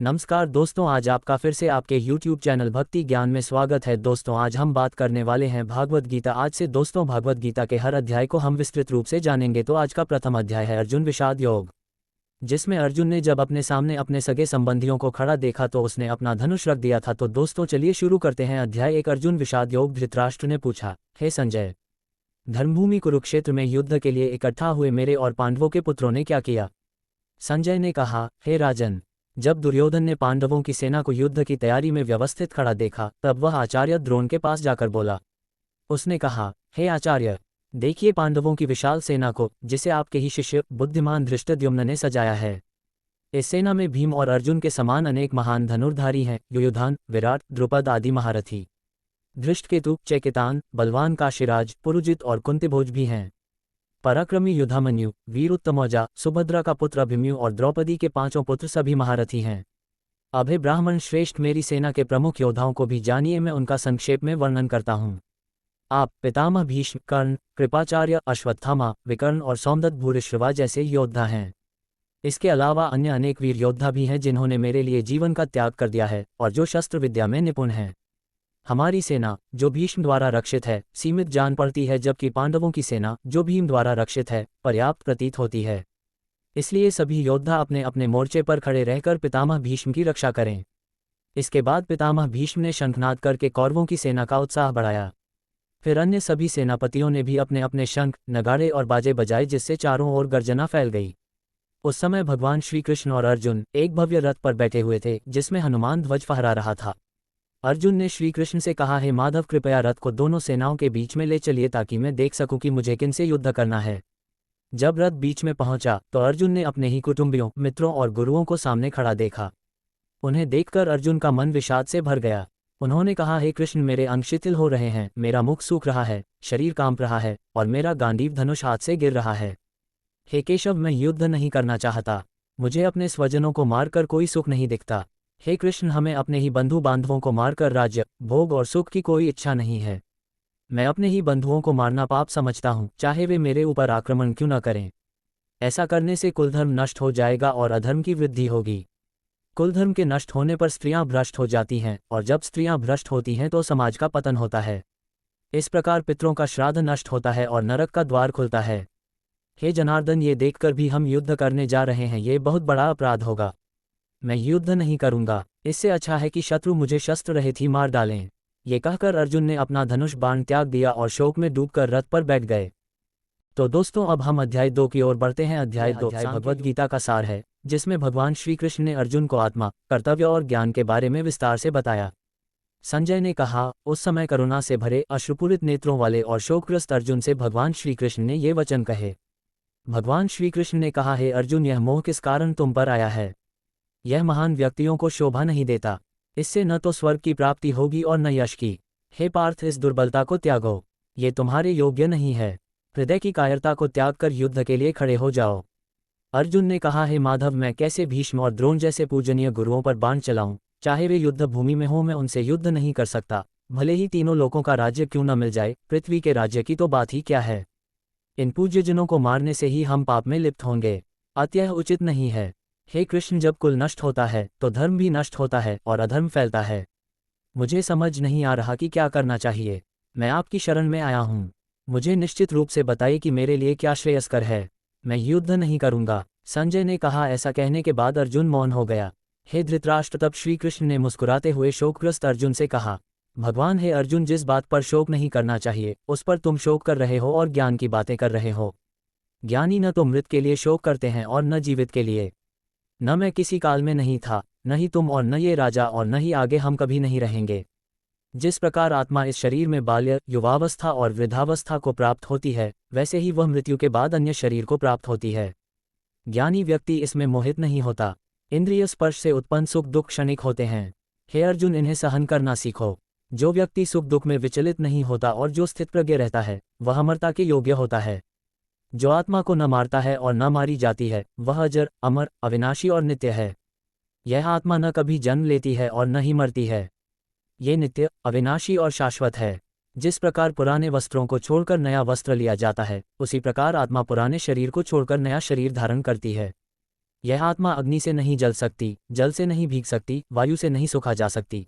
नमस्कार दोस्तों, आज आपका फिर से आपके YouTube चैनल भक्ति ज्ञान में स्वागत है। दोस्तों, आज हम बात करने वाले हैं भागवत गीता। आज से दोस्तों भागवत गीता के हर अध्याय को हम विस्तृत रूप से जानेंगे। तो आज का प्रथम अध्याय है अर्जुन विषाद योग, जिसमें अर्जुन ने जब अपने सामने अपने सगे संबंधियों को खड़ा देखा तो उसने अपना धनुष रख दिया था। तो दोस्तों चलिए शुरू करते हैं अध्याय 1। अर्जुन विषाद योग। धृतराष्ट्र ने पूछा, हे संजय, धर्मभूमि कुरुक्षेत्र में युद्ध के लिए इकट्ठा हुए मेरे और पांडवों के पुत्रों ने क्या किया? संजय ने कहा, हे राजन, जब दुर्योधन ने पांडवों की सेना को युद्ध की तैयारी में व्यवस्थित खड़ा देखा तब वह आचार्य द्रोण के पास जाकर बोला। उसने कहा, हे आचार्य, देखिए पांडवों की विशाल सेना को, जिसे आपके ही शिष्य बुद्धिमान धृष्टद्युम्न ने सजाया है। इस सेना में भीम और अर्जुन के समान अनेक महान धनुर्धारी हैं, युयुधान, विराट, द्रुपद आदि महारथी। धृष्टकेतु, चैकितान, बलवान काशीराज, पुरुजित और कुंतिभोज भी हैं। पराक्रमी युधामन्यु, वीर उत्तमौजा, सुभद्रा का पुत्र अभिमन्यु और द्रौपदी के 5 पुत्र सभी महारथी हैं। अभय ब्राह्मण श्रेष्ठ मेरी सेना के प्रमुख योद्धाओं को भी जानिए, मैं उनका संक्षेप में वर्णन करता हूँ। आप पितामह भीष्म, कर्ण, कृपाचार्य, अश्वत्थामा, विकर्ण और सौमदत्त भूरिश्रवा जैसे योद्धा हैं। इसके अलावा अन्य अनेक वीर योद्धा भी हैं जिन्होंने मेरे लिए जीवन का त्याग कर दिया है और जो शस्त्र विद्या में निपुण हैं। हमारी सेना, जो भीष्म द्वारा रक्षित है, सीमित जान पड़ती है, जबकि पांडवों की सेना, जो भीम द्वारा रक्षित है, पर्याप्त प्रतीत होती है। इसलिए सभी योद्धा अपने अपने मोर्चे पर खड़े रहकर पितामह भीष्म की रक्षा करें। इसके बाद पितामह भीष्म ने शंखनाद करके कौरवों की सेना का उत्साह बढ़ाया। फिर अन्य सभी सेनापतियों ने भी अपने अपने शंख, नगाड़े और बाजे बजाए, जिससे चारों ओर गर्जना फैल गई। उस समय भगवान श्री कृष्ण और अर्जुन एक भव्य रथ पर बैठे हुए थे, जिसमें हनुमान ध्वज फहरा रहा था। अर्जुन ने श्री कृष्ण से कहा, हे माधव, कृपया रथ को दोनों सेनाओं के बीच में ले चलिए ताकि मैं देख सकूं कि मुझे किनसे युद्ध करना है। जब रथ बीच में पहुंचा तो अर्जुन ने अपने ही कुटुंबियों, मित्रों और गुरुओं को सामने खड़ा देखा। उन्हें देखकर अर्जुन का मन विषाद से भर गया। उन्होंने कहा, हे कृष्ण, मेरे अंग शिथिल हो रहे हैं, मेरा मुख सूख रहा है, शरीर कांप रहा है और मेरा गांडीव धनुष हाथ से गिर रहा है। हे केशव, मैं युद्ध नहीं करना चाहता। मुझे अपने स्वजनों को मारकर कोई सुख नहीं दिखता। हे कृष्ण, हमें अपने ही बंधु बांधवों को मारकर राज्य, भोग और सुख की कोई इच्छा नहीं है। मैं अपने ही बंधुओं को मारना पाप समझता हूँ, चाहे वे मेरे ऊपर आक्रमण क्यों न करें। ऐसा करने से कुलधर्म नष्ट हो जाएगा और अधर्म की वृद्धि होगी। कुलधर्म के नष्ट होने पर स्त्रियां भ्रष्ट हो जाती हैं और जब स्त्रियां भ्रष्ट होती हैं तो समाज का पतन होता है। इस प्रकार पितरों का श्राद्ध नष्ट होता है और नरक का द्वार खुलता है। हे जनार्दन, ये देखकर भी हम युद्ध करने जा रहे हैं, ये बहुत बड़ा अपराध होगा। मैं युद्ध नहीं करूंगा। इससे अच्छा है कि शत्रु मुझे शस्त्र रहित ही मार डालें। ये कहकर अर्जुन ने अपना धनुष बाण त्याग दिया और शोक में डूबकर रथ पर बैठ गए। तो दोस्तों अब हम अध्याय 2 की ओर बढ़ते हैं। अध्याय 2 भगवद गीता का सार है, जिसमें भगवान श्री कृष्ण ने अर्जुन को आत्मा, कर्तव्य और ज्ञान के बारे में विस्तार से बताया। संजय ने कहा, उस समय करुणा से भरे अश्रुपूरित नेत्रों वाले और शोकग्रस्त अर्जुन से भगवान श्री कृष्ण ने ये वचन कहे। भगवान श्री कृष्ण ने कहा, हे अर्जुन, यह मोह किस कारण तुम पर आया है? यह महान व्यक्तियों को शोभा नहीं देता। इससे न तो स्वर्ग की प्राप्ति होगी और न यश की। हे पार्थ, इस दुर्बलता को त्यागो, ये तुम्हारे योग्य नहीं है। हृदय की कायरता को त्याग कर युद्ध के लिए खड़े हो जाओ। अर्जुन ने कहा, हे माधव, मैं कैसे भीष्म और द्रोण जैसे पूजनीय गुरुओं पर बाण चलाऊं? चाहे वे युद्ध भूमि में हो, मैं उनसे युद्ध नहीं कर सकता। भले ही तीनों लोकों का राज्य क्यों न मिल जाए, पृथ्वी के राज्य की तो बात ही क्या है। इन पूज्यजनों को मारने से ही हम पाप में लिप्त होंगे, अतः उचित नहीं है। हे कृष्ण, जब कुल नष्ट होता है तो धर्म भी नष्ट होता है और अधर्म फैलता है। मुझे समझ नहीं आ रहा कि क्या करना चाहिए। मैं आपकी शरण में आया हूँ। मुझे निश्चित रूप से बताइए कि मेरे लिए क्या श्रेयस्कर है। मैं युद्ध नहीं करूँगा। संजय ने कहा। ऐसा कहने के बाद अर्जुन मौन हो गया। हे धृतराष्ट्र, तब श्री कृष्ण ने मुस्कुराते हुए शोकग्रस्त अर्जुन से कहा, भगवान, हे अर्जुन, जिस बात पर शोक नहीं करना चाहिए उस पर तुम शोक कर रहे हो और ज्ञान की बातें कर रहे हो। ज्ञानी न तो मृत के लिए शोक करते हैं और न जीवित के लिए। न मैं किसी काल में नहीं था, न ही तुम, और न ये राजा, और न ही आगे हम कभी नहीं रहेंगे। जिस प्रकार आत्मा इस शरीर में बाल्य, युवावस्था और वृद्धावस्था को प्राप्त होती है, वैसे ही वह मृत्यु के बाद अन्य शरीर को प्राप्त होती है। ज्ञानी व्यक्ति इसमें मोहित नहीं होता। इंद्रिय स्पर्श से उत्पन्न सुख दुख क्षणिक होते हैं। हे अर्जुन, इन्हें सहन करना सीखो। जो व्यक्ति सुख दुख में विचलित नहीं होता और जो स्थित प्रज्ञ रहता है, वह अमरता के योग्य होता है। जो आत्मा को न मारता है और न मारी जाती है, वह अजर, अमर, अविनाशी और नित्य है। यह आत्मा न कभी जन्म लेती है और न ही मरती है। ये नित्य, अविनाशी और शाश्वत है। जिस प्रकार पुराने वस्त्रों को छोड़कर नया वस्त्र लिया जाता है, उसी प्रकार आत्मा पुराने शरीर को छोड़कर नया शरीर धारण करती है। यह आत्मा अग्नि से नहीं जल सकती, जल से नहीं भीग सकती, वायु से नहीं सुखा जा सकती।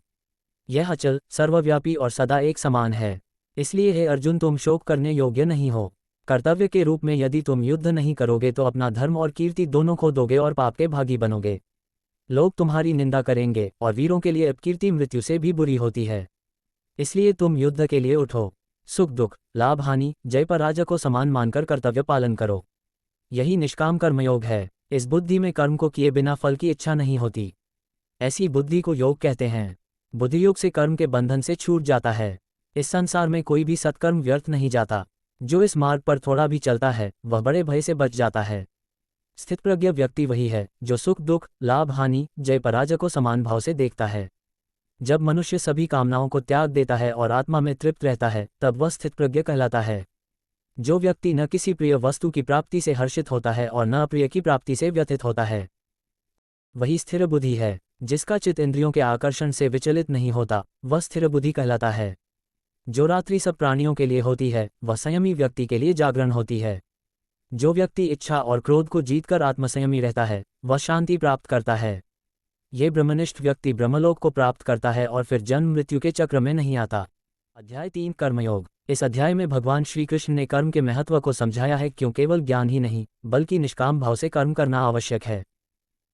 यह अचल, सर्वव्यापी और सदा एक समान है। इसलिए हे अर्जुन, तुम शोक करने योग्य नहीं हो। कर्तव्य के रूप में यदि तुम युद्ध नहीं करोगे तो अपना धर्म और कीर्ति दोनों खो दोगे और पाप के भागी बनोगे। लोग तुम्हारी निंदा करेंगे और वीरों के लिए अपकीर्ति मृत्यु से भी बुरी होती है। इसलिए तुम युद्ध के लिए उठो। सुख दुख, लाभ हानि, जय पराजय को समान मानकर कर्तव्य पालन करो। यही निष्काम कर्मयोग है। इस बुद्धि में कर्म को किए बिना फल की इच्छा नहीं होती। ऐसी बुद्धि को योग कहते हैं। बुद्धियोग से कर्म के बंधन से छूट जाता है। इस संसार में कोई भी सत्कर्म व्यर्थ नहीं जाता। जो इस मार्ग पर थोड़ा भी चलता है वह बड़े भय से बच जाता है। स्थितप्रज्ञ व्यक्ति वही है जो सुख दुख, लाभ हानि, जय पराजय को समान भाव से देखता है। जब मनुष्य सभी कामनाओं को त्याग देता है और आत्मा में तृप्त रहता है तब वह स्थितप्रज्ञ कहलाता है। जो व्यक्ति न किसी प्रिय वस्तु की प्राप्ति से हर्षित होता है और न अप्रिय की प्राप्ति से व्यथित होता है, वही स्थिर बुद्धि है। जिसका चित्त इंद्रियों के आकर्षण से विचलित नहीं होता वह स्थिर बुद्धि कहलाता है। जो रात्रि सब प्राणियों के लिए होती है वह संयमी व्यक्ति के लिए जागरण होती है। जो व्यक्ति इच्छा और क्रोध को जीतकर आत्मसंयमी रहता है वह शांति प्राप्त करता है। ये ब्रह्मनिष्ठ व्यक्ति ब्रह्मलोक को प्राप्त करता है और फिर जन्म मृत्यु के चक्र में नहीं आता। अध्याय 3 कर्मयोग। इस अध्याय में भगवान श्री कृष्ण ने कर्म के महत्व को समझाया है, क्यों केवल ज्ञान ही नहीं बल्कि निष्काम भाव से कर्म करना आवश्यक है।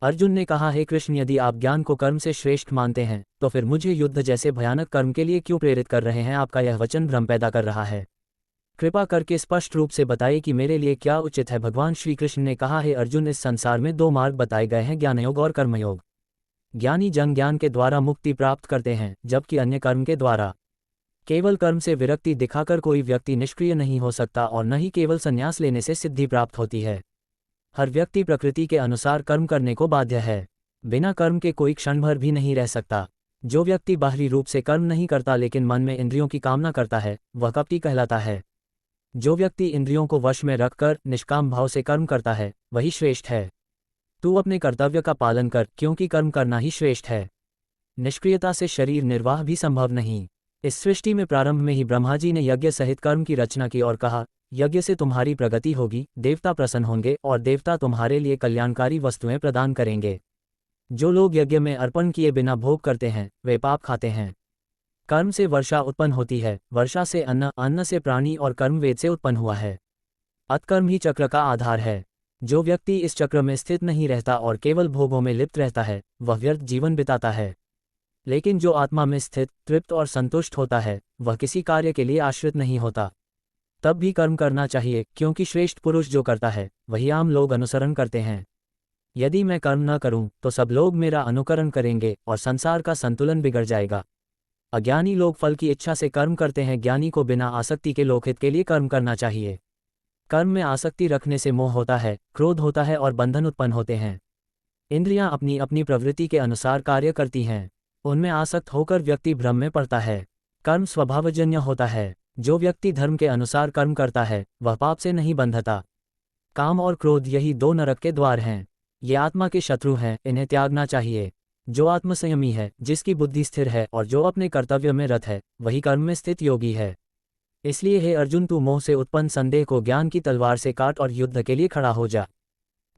अर्जुन ने कहा, हे कृष्ण, यदि आप ज्ञान को कर्म से श्रेष्ठ मानते हैं तो फिर मुझे युद्ध जैसे भयानक कर्म के लिए क्यों प्रेरित कर रहे हैं। आपका यह वचन भ्रम पैदा कर रहा है। कृपा करके स्पष्ट रूप से बताइए कि मेरे लिए क्या उचित है। भगवान श्री कृष्ण ने कहा, हे अर्जुन, इस संसार में 2 मार्ग बताए गए हैं, ज्ञानयोग और कर्मयोग। ज्ञानी जन ज्ञान के द्वारा मुक्ति प्राप्त करते हैं, जबकि अन्य कर्म के द्वारा। केवल कर्म से विरक्ति दिखाकर कोई व्यक्ति निष्क्रिय नहीं हो सकता और न ही केवल संन्यास लेने से सिद्धि प्राप्त होती है। हर व्यक्ति प्रकृति के अनुसार कर्म करने को बाध्य है। बिना कर्म के कोई क्षण भर भी नहीं रह सकता। जो व्यक्ति बाहरी रूप से कर्म नहीं करता लेकिन मन में इंद्रियों की कामना करता है वह कपटी कहलाता है। जो व्यक्ति इंद्रियों को वश में रखकर निष्काम भाव से कर्म करता है वही श्रेष्ठ है। तू अपने कर्तव्य का पालन कर, क्योंकि कर्म करना ही श्रेष्ठ है। निष्क्रियता से शरीर निर्वाह भी संभव नहीं। इस सृष्टि में प्रारंभ में ही ब्रह्मा जी ने यज्ञ सहित कर्म की रचना की और कहा, यज्ञ से तुम्हारी प्रगति होगी, देवता प्रसन्न होंगे और देवता तुम्हारे लिए कल्याणकारी वस्तुएं प्रदान करेंगे। जो लोग यज्ञ में अर्पण किए बिना भोग करते हैं वे पाप खाते हैं। कर्म से वर्षा उत्पन्न होती है, वर्षा से अन्न, अन्न से प्राणी और कर्म वेद से उत्पन्न हुआ है। अतकर्म ही चक्र का आधार है। जो व्यक्ति इस चक्र में स्थित नहीं रहता और केवल भोगों में लिप्त रहता है वह व्यर्थ जीवन बिताता है। लेकिन जो आत्मा में स्थित, तृप्त और संतुष्ट होता है वह किसी कार्य के लिए आश्रित नहीं होता। तब भी कर्म करना चाहिए, क्योंकि श्रेष्ठ पुरुष जो करता है वही आम लोग अनुसरण करते हैं। यदि मैं कर्म न करूं तो सब लोग मेरा अनुकरण करेंगे और संसार का संतुलन बिगड़ जाएगा। अज्ञानी लोग फल की इच्छा से कर्म करते हैं। ज्ञानी को बिना आसक्ति के लोकहित के लिए कर्म करना चाहिए। कर्म में आसक्ति रखने से मोह होता है, क्रोध होता है और बंधन उत्पन्न होते हैं। इंद्रियां अपनी अपनी प्रवृत्ति के अनुसार कार्य करती हैं। उनमें आसक्त होकर व्यक्ति भ्रम में पड़ता है। कर्म स्वभावजन्य होता है। जो व्यक्ति धर्म के अनुसार कर्म करता है वह पाप से नहीं बंधता। काम और क्रोध यही 2 नरक के द्वार हैं। ये आत्मा के शत्रु हैं, इन्हें त्यागना चाहिए। जो आत्मसंयमी है, जिसकी बुद्धि स्थिर है और जो अपने कर्तव्य में रत है वही कर्म में स्थित योगी है। इसलिए हे अर्जुन, तू मोह से उत्पन्न संदेह को ज्ञान की तलवार से काट और युद्ध के लिए खड़ा हो जा।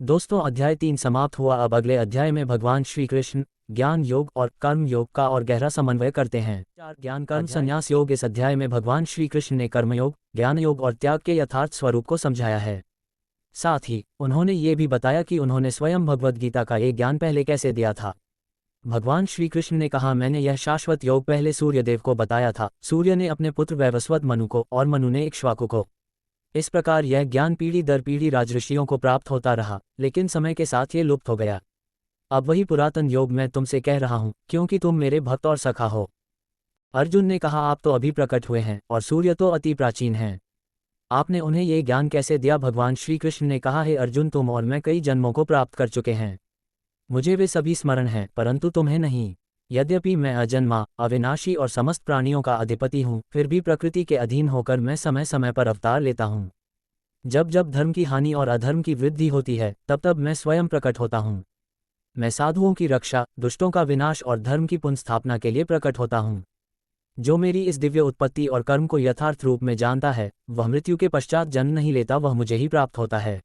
दोस्तों, अध्याय 3 समाप्त हुआ। अब अगले अध्याय में भगवान श्री कृष्ण ज्ञान योग और कर्म योग का और गहरा समन्वय करते हैं। 4 ज्ञान कर्म संन्यास योग। इस अध्याय में भगवान श्री कृष्ण ने कर्मयोग, ज्ञान योग और त्याग के यथार्थ स्वरूप को समझाया है। साथ ही उन्होंने ये भी बताया कि उन्होंने स्वयं भगवद गीता का ये ज्ञान पहले कैसे दिया था। भगवान श्री कृष्ण ने कहा, मैंने यह शाश्वत योग पहले सूर्यदेव को बताया था। सूर्य ने अपने पुत्र वैवस्वत मनु को और मनु ने इक्ष्वाकु को। इस प्रकार यह ज्ञान पीढ़ी दर पीढ़ी राजऋषियों को प्राप्त होता रहा, लेकिन समय के साथ ये लुप्त हो गया। अब वही पुरातन योग मैं तुमसे कह रहा हूँ, क्योंकि तुम मेरे भक्त और सखा हो। अर्जुन ने कहा, आप तो अभी प्रकट हुए हैं और सूर्य तो अति प्राचीन हैं। आपने उन्हें ये ज्ञान कैसे दिया। भगवान श्री कृष्ण ने कहा, हे अर्जुन, तुम और मैं कई जन्मों को प्राप्त कर चुके हैं। मुझे वे सभी स्मरण हैं, परंतु तुम्हें नहीं। यद्यपि मैं अजन्मा, अविनाशी और समस्त प्राणियों का अधिपति हूँ, फिर भी प्रकृति के अधीन होकर मैं समय समय पर अवतार लेता हूँ। जब जब धर्म की हानि और अधर्म की वृद्धि होती है तब तब मैं स्वयं प्रकट होता हूँ। मैं साधुओं की रक्षा, दुष्टों का विनाश और धर्म की पुनर्स्थापना के लिए प्रकट होता हूँ। जो मेरी इस दिव्य उत्पत्ति और कर्म को यथार्थ रूप में जानता है वह मृत्यु के पश्चात जन्म नहीं लेता, वह मुझे ही प्राप्त होता है।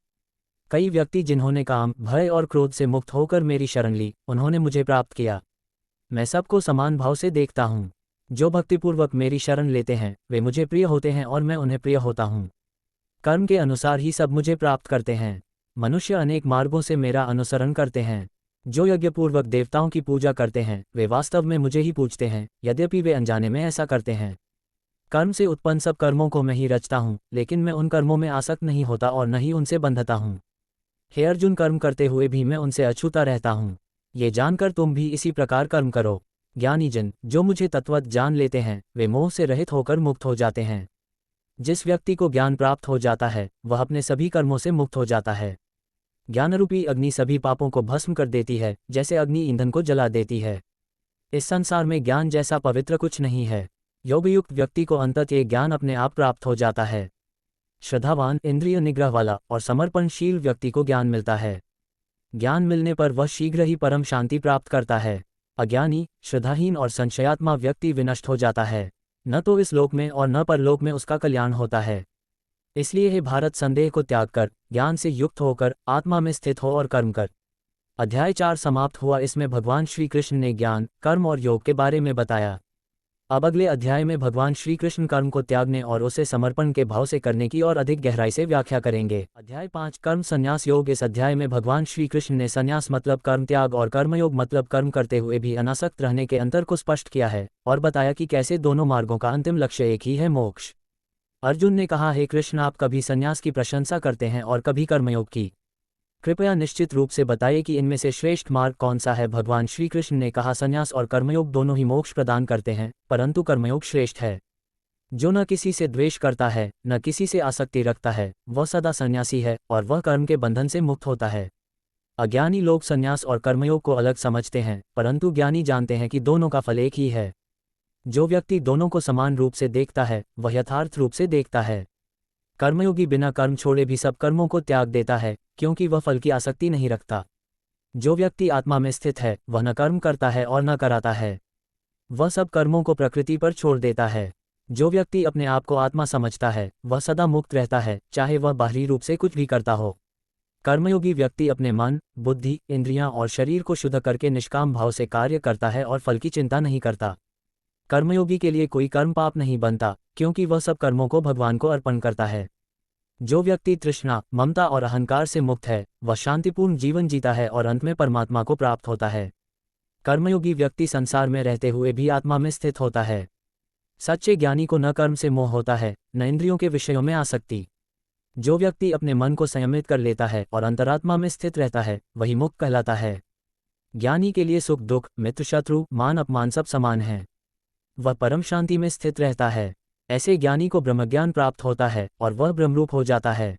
कई व्यक्ति जिन्होंने काम, भय और क्रोध से मुक्त होकर मेरी शरण ली, उन्होंने मुझे प्राप्त किया। मैं सबको समान भाव से देखता हूँ। जो भक्तिपूर्वक मेरी शरण लेते हैं वे मुझे प्रिय होते हैं और मैं उन्हें प्रिय होता हूँ। कर्म के अनुसार ही सब मुझे प्राप्त करते हैं। मनुष्य अनेक मार्गों से मेरा अनुसरण करते हैं। जो यज्ञपूर्वक देवताओं की पूजा करते हैं वे वास्तव में मुझे ही पूजते हैं, यद्यपि वे अनजाने में ऐसा करते हैं। कर्म से उत्पन्न सब कर्मों को मैं ही रचता हूँ, लेकिन मैं उन कर्मों में आसक्त नहीं होता और न ही उनसे बंधता हूँ। हे अर्जुन, कर्म करते हुए भी मैं उनसे अछूता रहता हूँ। ये जानकर तुम भी इसी प्रकार कर्म करो। ज्ञानी जन, जो मुझे तत्वत जान लेते हैं, वे मोह से रहित होकर मुक्त हो जाते हैं। जिस व्यक्ति को ज्ञान प्राप्त हो जाता है वह अपने सभी कर्मों से मुक्त हो जाता है। ज्ञानरूपी अग्नि सभी पापों को भस्म कर देती है, जैसे अग्नि ईंधन को जला देती है। इस संसार में ज्ञान जैसा पवित्र कुछ नहीं है। योगयुक्त व्यक्ति को अंततः ये ज्ञान अपने आप प्राप्त हो जाता है। श्रद्धावान, इंद्रिय निग्रह वाला और समर्पणशील व्यक्ति को ज्ञान मिलता है। ज्ञान मिलने पर वह शीघ्र ही परम शांति प्राप्त करता है। अज्ञानी, श्रद्धाहीन और संशयात्मा व्यक्ति विनष्ट हो जाता है। न तो इस लोक में और न परलोक में उसका कल्याण होता है। इसलिए हे भारत, संदेह को त्याग कर ज्ञान से युक्त होकर आत्मा में स्थित हो और कर्म कर। अध्याय 4 समाप्त हुआ। इसमें भगवान श्री कृष्ण ने ज्ञान, कर्म और योग के बारे में बताया। अब अगले अध्याय में भगवान श्री कृष्ण कर्म को त्यागने और उसे समर्पण के भाव से करने की और अधिक गहराई से व्याख्या करेंगे। अध्याय 5 कर्म संन्यास योग। इस अध्याय में भगवान श्री कृष्ण ने संन्यास मतलब कर्म त्याग और कर्मयोग मतलब कर्म करते हुए भी अनासक्त रहने के अंतर को स्पष्ट किया है और बताया कि कैसे दोनों मार्गों का अंतिम लक्ष्य एक ही है, मोक्ष। अर्जुन ने कहा, हे कृष्ण, आप कभी संन्यास की प्रशंसा करते हैं और कभी कर्मयोग की। कृपया निश्चित रूप से बताइए कि इनमें से श्रेष्ठ मार्ग कौन सा है। भगवान श्री कृष्ण ने कहा, संन्यास और कर्मयोग दोनों ही मोक्ष प्रदान करते हैं, परंतु कर्मयोग श्रेष्ठ है। जो न किसी से द्वेष करता है, न किसी से आसक्ति रखता है, वह सदा सन्यासी है और वह कर्म के बंधन से मुक्त होता है। अज्ञानी लोग संन्यास और कर्मयोग को अलग समझते हैं, परंतु ज्ञानी जानते हैं कि दोनों का फल एक ही है। जो व्यक्ति दोनों को समान रूप से देखता है वह यथार्थ रूप से देखता है। कर्मयोगी बिना कर्म छोड़े भी सब कर्मों को त्याग देता है, क्योंकि वह फल की आसक्ति नहीं रखता। जो व्यक्ति आत्मा में स्थित है वह न कर्म करता है और न कराता है। वह सब कर्मों को प्रकृति पर छोड़ देता है। जो व्यक्ति अपने आप को आत्मा समझता है वह सदा मुक्त रहता है, चाहे वह बाहरी रूप से कुछ भी करता हो। कर्मयोगी व्यक्ति अपने मन, बुद्धि, इंद्रियां और शरीर को शुद्ध करके निष्काम भाव से कार्य करता है और फल की चिंता नहीं करता। कर्मयोगी के लिए कोई कर्म पाप नहीं बनता, क्योंकि वह सब कर्मों को भगवान को अर्पण करता है। जो व्यक्ति तृष्णा, ममता और अहंकार से मुक्त है वह शांतिपूर्ण जीवन जीता है और अंत में परमात्मा को प्राप्त होता है। कर्मयोगी व्यक्ति संसार में रहते हुए भी आत्मा में स्थित होता है। सच्चे ज्ञानी को न कर्म से मोह होता है, न इंद्रियों के विषयों में आसक्ति। जो व्यक्ति अपने मन को संयमित कर लेता है और अंतरात्मा में स्थित रहता है वही मुक्त कहलाता है। ज्ञानी के लिए सुख दुख, मित्र शत्रु, मान अपमान सब समान हैं। वह परम शांति में स्थित रहता है। ऐसे ज्ञानी को ब्रह्मज्ञान प्राप्त होता है और वह ब्रह्मरूप हो जाता है।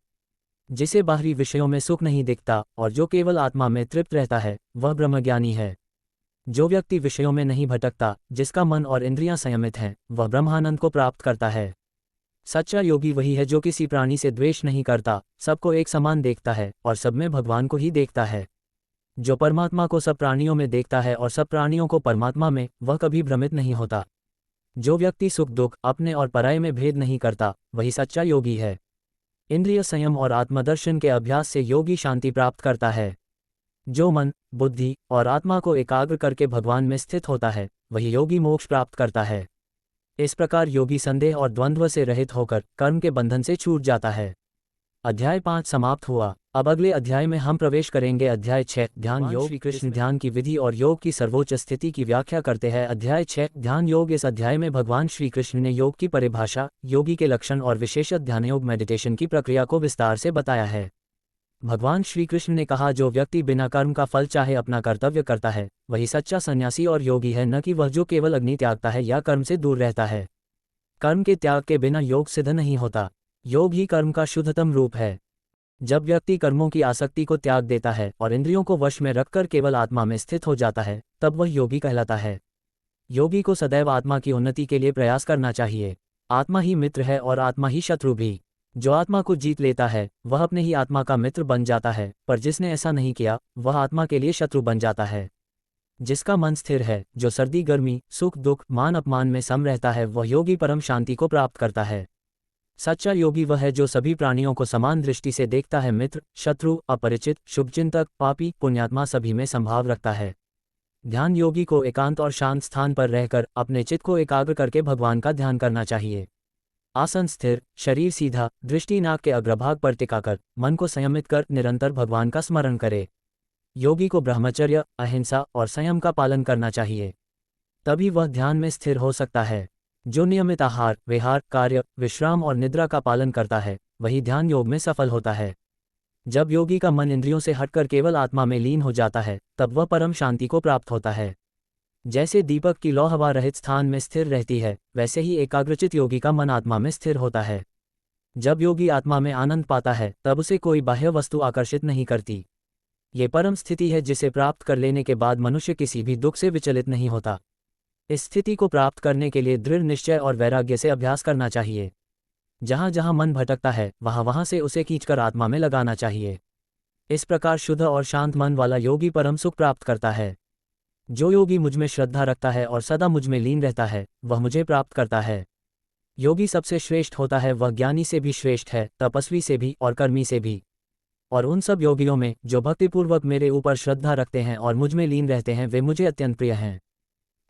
जिसे बाहरी विषयों में सुख नहीं दिखता और जो केवल आत्मा में तृप्त रहता है वह ब्रह्मज्ञानी है। जो व्यक्ति विषयों में नहीं भटकता, जिसका मन और इंद्रियां संयमित हैं, वह ब्रह्मानंद को प्राप्त करता है। सच्चा योगी वही है जो किसी प्राणी से द्वेष नहीं करता, सबको एक समान देखता है और सब में भगवान को ही देखता है। जो परमात्मा को सब प्राणियों में देखता है और सब प्राणियों को परमात्मा में, वह कभी भ्रमित नहीं होता। जो व्यक्ति सुख दुख, अपने और पराये में भेद नहीं करता, वही सच्चा योगी है। इंद्रिय संयम और आत्मदर्शन के अभ्यास से योगी शांति प्राप्त करता है। जो मन, बुद्धि और आत्मा को एकाग्र करके भगवान में स्थित होता है वही योगी मोक्ष प्राप्त करता है। इस प्रकार योगी संदेह और द्वंद्व से रहित होकर कर्म के बंधन से छूट जाता है। अध्याय 5 समाप्त हुआ। अब अगले अध्याय में हम प्रवेश करेंगे। अध्याय 6 ध्यान योग। श्री कृष्ण ध्यान की विधि और योग की सर्वोच्च स्थिति की व्याख्या करते हैं। अध्याय 6 ध्यान योग। इस अध्याय में भगवान श्री कृष्ण ने योग की परिभाषा, योगी के लक्षण और विशेषत ध्यान योग मेडिटेशन की प्रक्रिया को विस्तार से बताया है। भगवान श्री कृष्ण ने कहा, जो व्यक्ति बिना कर्म का फल चाहे अपना कर्तव्य करता है वही सच्चा सन्यासी और योगी है, न कि वह जो केवल अग्नि त्यागता है या कर्म से दूर रहता है। कर्म के त्याग के बिना योग सिद्ध नहीं होता। योग ही कर्म का शुद्धतम रूप है। जब व्यक्ति कर्मों की आसक्ति को त्याग देता है और इंद्रियों को वश में रखकर केवल आत्मा में स्थित हो जाता है, तब वह योगी कहलाता है। योगी को सदैव आत्मा की उन्नति के लिए प्रयास करना चाहिए। आत्मा ही मित्र है और आत्मा ही शत्रु भी। जो आत्मा को जीत लेता है वह अपने ही आत्मा का मित्र बन जाता है, पर जिसने ऐसा नहीं किया वह आत्मा के लिए शत्रु बन जाता है। जिसका मन स्थिर है, जो सर्दी गर्मी, सुख दुख, मान अपमान में सम रहता है, वह योगी परम शांति को प्राप्त करता है। सच्चा योगी वह है जो सभी प्राणियों को समान दृष्टि से देखता है, मित्र, शत्रु, अपरिचित, शुभचिंतक, पापी, पुण्यात्मा सभी में संभाव रखता है। ध्यान योगी को एकांत और शांत स्थान पर रहकर अपने चित्त को एकाग्र करके भगवान का ध्यान करना चाहिए। आसन स्थिर, शरीर सीधा, दृष्टि नाक के अग्रभाग पर टिकाकर मन को संयमित कर निरंतर भगवान का स्मरण करे। योगी को ब्रह्मचर्य, अहिंसा और संयम का पालन करना चाहिए, तभी वह ध्यान में स्थिर हो सकता है। जो नियमित आहार, विहार, कार्य, विश्राम और निद्रा का पालन करता है वही ध्यान योग में सफल होता है। जब योगी का मन इंद्रियों से हटकर केवल आत्मा में लीन हो जाता है तब वह परम शांति को प्राप्त होता है। जैसे दीपक की लौ हवा रहित स्थान में स्थिर रहती है, वैसे ही एकाग्रचित योगी का मन आत्मा में स्थिर होता है। जब योगी आत्मा में आनंद पाता है तब उसे कोई बाह्य वस्तु आकर्षित नहीं करती। ये परम स्थिति है जिसे प्राप्त कर लेने के बाद मनुष्य किसी भी दुख से विचलित नहीं होता। इस स्थिति को प्राप्त करने के लिए दृढ़ निश्चय और वैराग्य से अभ्यास करना चाहिए। जहाँ जहाँ मन भटकता है वहाँ वहाँ से उसे खींचकर आत्मा में लगाना चाहिए। इस प्रकार शुद्ध और शांत मन वाला योगी परम सुख प्राप्त करता है। जो योगी मुझ में श्रद्धा रखता है और सदा मुझ में लीन रहता है वह मुझे प्राप्त करता है। योगी सबसे श्रेष्ठ होता है, वह ज्ञानी से भी श्रेष्ठ है, तपस्वी से भी और कर्मी से भी। और उन सब योगियों में जो भक्तिपूर्वक मेरे ऊपर श्रद्धा रखते हैं और मुझ में लीन रहते हैं वे मुझे अत्यंत प्रिय हैं।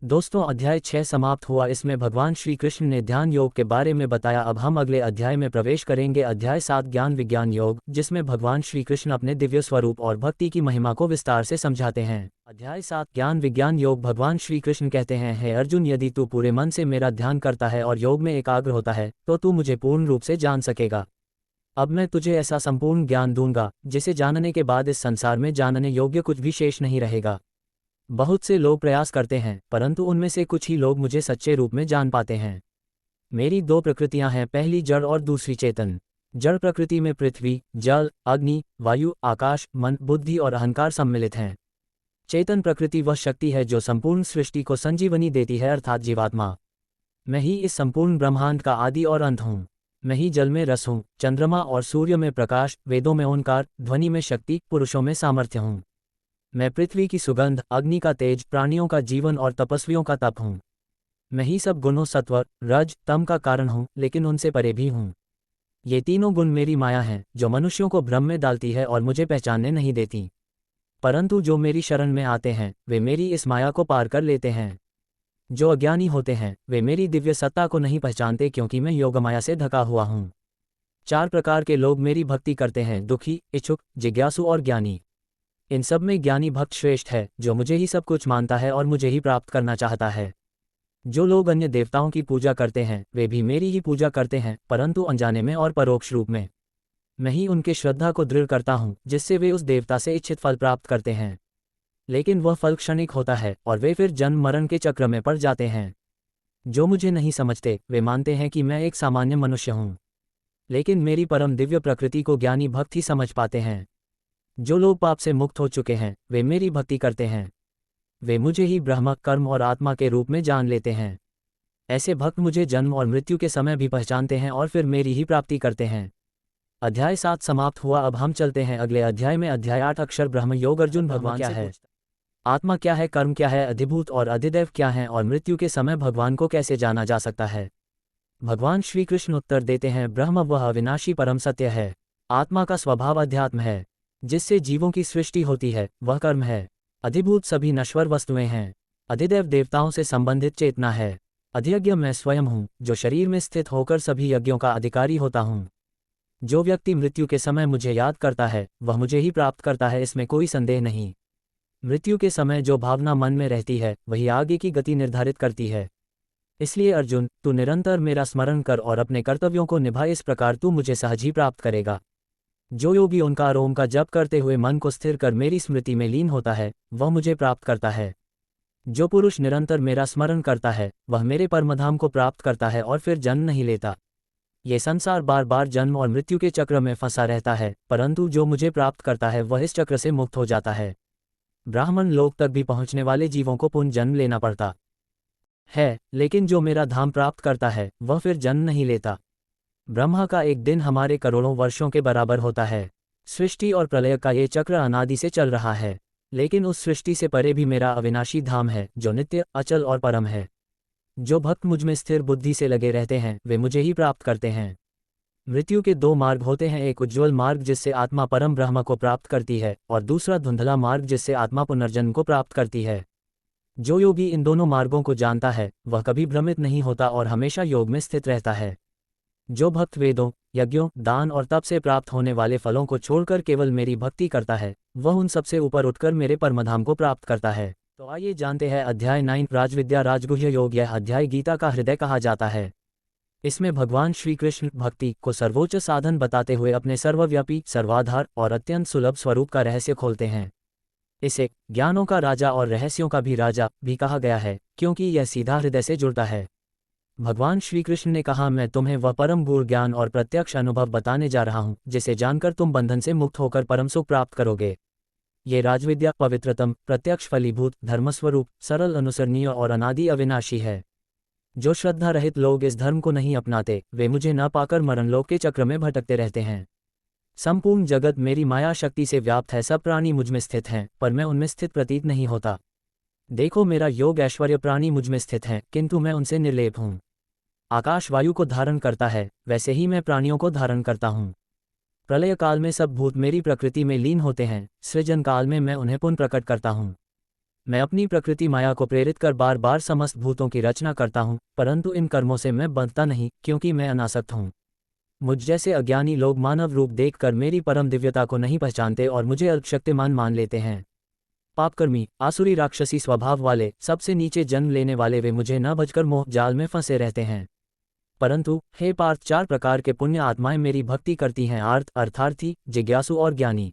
दोस्तों, अध्याय 6 समाप्त हुआ। इसमें भगवान श्री कृष्ण ने ध्यान योग के बारे में बताया। अब हम अगले अध्याय में प्रवेश करेंगे, अध्याय 7 ज्ञान विज्ञान योग, जिसमें भगवान श्री कृष्ण अपने दिव्य स्वरूप और भक्ति की महिमा को विस्तार से समझाते हैं। अध्याय 7 ज्ञान विज्ञान योग। भगवान श्री कृष्ण कहते हैं, हे अर्जुन, यदि तू पूरे मन से मेरा ध्यान करता है और योग में एकाग्र होता है तो तू मुझे पूर्ण रूप से जान सकेगा। अब मैं तुझे ऐसा संपूर्ण ज्ञान दूंगा जिसे जानने के बाद इस संसार में जानने योग्य कुछ भी शेष नहीं रहेगा। बहुत से लोग प्रयास करते हैं परंतु उनमें से कुछ ही लोग मुझे सच्चे रूप में जान पाते हैं। मेरी 2 प्रकृतियां हैं, पहली जड़ और दूसरी चेतन। जड़ प्रकृति में पृथ्वी, जल, अग्नि, वायु, आकाश, मन, बुद्धि और अहंकार सम्मिलित हैं। चेतन प्रकृति वह शक्ति है जो संपूर्ण सृष्टि को संजीवनी देती है, अर्थात जीवात्मा। मैं ही इस संपूर्ण ब्रह्मांड का आदि और अंत हूँ। मैं ही जल में रस हूँ, चंद्रमा और सूर्य में प्रकाश, वेदों में ओंकार, ध्वनि में शक्ति, पुरुषों में सामर्थ्य हूँ। मैं पृथ्वी की सुगंध, अग्नि का तेज, प्राणियों का जीवन और तपस्वियों का तप हूँ। मैं ही सब गुणों सत्व, रज, तम का कारण हूँ, लेकिन उनसे परे भी हूँ। ये तीनों गुण मेरी माया हैं जो मनुष्यों को भ्रम में डालती है और मुझे पहचानने नहीं देती। परंतु जो मेरी शरण में आते हैं वे मेरी इस माया को पार कर लेते हैं। जो अज्ञानी होते हैं वे मेरी दिव्य सत्ता को नहीं पहचानते, क्योंकि मैं योगमाया से ढका हुआ हूँ। 4 प्रकार के लोग मेरी भक्ति करते हैं, दुखी, इच्छुक, जिज्ञासु और ज्ञानी। इन सब में ज्ञानी भक्त श्रेष्ठ है जो मुझे ही सब कुछ मानता है और मुझे ही प्राप्त करना चाहता है। जो लोग अन्य देवताओं की पूजा करते हैं वे भी मेरी ही पूजा करते हैं, परंतु अनजाने में और परोक्ष रूप में। मैं ही उनके श्रद्धा को दृढ़ करता हूँ जिससे वे उस देवता से इच्छित फल प्राप्त करते हैं, लेकिन वह फल क्षणिक होता है और वे फिर जन्म मरण के चक्र में पड़ जाते हैं। जो मुझे नहीं समझते वे मानते हैं कि मैं एक सामान्य मनुष्य हूँ, लेकिन मेरी परम दिव्य प्रकृति को ज्ञानी भक्त ही समझ पाते हैं। जो लोग पाप से मुक्त हो चुके हैं वे मेरी भक्ति करते हैं। वे मुझे ही ब्रह्म, कर्म और आत्मा के रूप में जान लेते हैं। ऐसे भक्त मुझे जन्म और मृत्यु के समय भी पहचानते हैं और फिर मेरी ही प्राप्ति करते हैं। अध्याय 7 समाप्त हुआ। अब हम चलते हैं अगले अध्याय में, अध्याय 8 अक्षर ब्रह्म योग। अर्जुन, भगवान क्या है, आत्मा क्या है, कर्म क्या है, अधिभूत और अधिदैव क्या है और मृत्यु के समय भगवान को कैसे जाना जा सकता है। भगवान श्री कृष्ण उत्तर देते हैं, ब्रह्म वह अविनाशी परम सत्य है। आत्मा का स्वभाव अध्यात्म है, जिससे जीवों की सृष्टि होती है, वह कर्म है। अधिभूत सभी नश्वर वस्तुएं हैं। अधिदैव देवताओं से संबंधित चेतना है। अधियज्ञ मैं स्वयं हूँ जो शरीर में स्थित होकर सभी यज्ञों का अधिकारी होता हूँ। जो व्यक्ति मृत्यु के समय मुझे याद करता है वह मुझे ही प्राप्त करता है, इसमें कोई संदेह नहीं। मृत्यु के समय जो भावना मन में रहती है वही आगे की गति निर्धारित करती है। इसलिए अर्जुन, तू निरंतर मेरा स्मरण कर और अपने कर्तव्यों को निभा, इस प्रकार तू मुझे सहज ही प्राप्त करेगा। जो योगी ओंकार ओम का जप करते हुए मन को स्थिर कर मेरी स्मृति में लीन होता है वह मुझे प्राप्त करता है। जो पुरुष निरंतर मेरा स्मरण करता है वह मेरे परमधाम को प्राप्त करता है और फिर जन्म नहीं लेता। ये संसार बार बार जन्म और मृत्यु के चक्र में फंसा रहता है, परंतु जो मुझे प्राप्त करता है वह इस चक्र से मुक्त हो जाता है। ब्राह्मण लोक तक भी पहुँचने वाले जीवों को पुनः जन्म लेना पड़ता है, लेकिन जो मेरा धाम प्राप्त करता है वह फिर जन्म नहीं लेता। ब्रह्मा का एक दिन हमारे करोड़ों वर्षों के बराबर होता है। सृष्टि और प्रलय का ये चक्र अनादि से चल रहा है, लेकिन उस सृष्टि से परे भी मेरा अविनाशी धाम है जो नित्य, अचल और परम है। जो भक्त मुझ में स्थिर बुद्धि से लगे रहते हैं वे मुझे ही प्राप्त करते हैं। मृत्यु के दो मार्ग होते हैं, एक उज्ज्वल मार्ग जिससे आत्मा परम ब्रह्म को प्राप्त करती है और दूसरा धुंधला मार्ग जिससे आत्मा पुनर्जन्म को प्राप्त करती है। जो योगी इन दोनों मार्गों को जानता है वह कभी भ्रमित नहीं होता और हमेशा योग में स्थित रहता है। जो भक्त वेदों, यज्ञों, दान और तप से प्राप्त होने वाले फलों को छोड़कर केवल मेरी भक्ति करता है वह उन सबसे ऊपर उठकर मेरे परमधाम को प्राप्त करता है। तो आइए जानते हैं अध्याय 9 राजविद्या राजगुह्य योग। यह अध्याय गीता का हृदय कहा जाता है। इसमें भगवान श्री कृष्ण भक्ति को सर्वोच्च साधन बताते हुए अपने सर्वव्यापी, सर्वाधार और अत्यंत सुलभ स्वरूप का रहस्य खोलते हैं। इसे ज्ञानों का राजा और रहस्यों का भी राजा भी कहा गया है क्योंकि यह सीधा हृदय से जुड़ता है। भगवान श्री कृष्ण ने कहा, मैं तुम्हें वह परम गूढ़ ज्ञान और प्रत्यक्ष अनुभव बताने जा रहा हूँ जिसे जानकर तुम बंधन से मुक्त होकर परम सुख प्राप्त करोगे। ये राजविद्या पवित्रतम, प्रत्यक्ष फलीभूत, धर्मस्वरूप, सरल, अनुसरणीय और अनादि अविनाशी है। जो श्रद्धा रहित लोग इस धर्म को नहीं अपनाते वे मुझे न पाकर मरणलोक के चक्र में भटकते रहते हैं। संपूर्ण जगत मेरी माया शक्ति से व्याप्त है, सब प्राणी मुझ में स्थित हैं पर मैं उनमें स्थित प्रतीत नहीं होता। देखो, मेरा योग ऐश्वर्य प्राणी मुझ में स्थित हैं किंतु मैं उनसे निर्लेप हूँ। आकाश वायु को धारण करता है वैसे ही मैं प्राणियों को धारण करता हूँ। प्रलय काल में सब भूत मेरी प्रकृति में लीन होते हैं, सृजन काल में मैं उन्हें पुनः प्रकट करता हूँ। मैं अपनी प्रकृति माया को प्रेरित कर बार बार समस्त भूतों की रचना करता हूँ परंतु इन कर्मों से मैं बंधता नहीं क्योंकि मैं अनासक्त हूँ। मुझ जैसे अज्ञानी लोग मानव रूप देखकर मेरी परम दिव्यता को नहीं पहचानते और मुझे अल्पशक्तिमान मान लेते हैं। पापकर्मी, आसुरी, राक्षसी स्वभाव वाले, सबसे नीचे जन्म लेने वाले वे मुझे न भजकर मोह जाल में फंसे रहते हैं। परंतु हे पार्थ, 4 प्रकार के पुण्य आत्माएं मेरी भक्ति करती हैं, आर्त, अर्थार्थी, जिज्ञासु और ज्ञानी।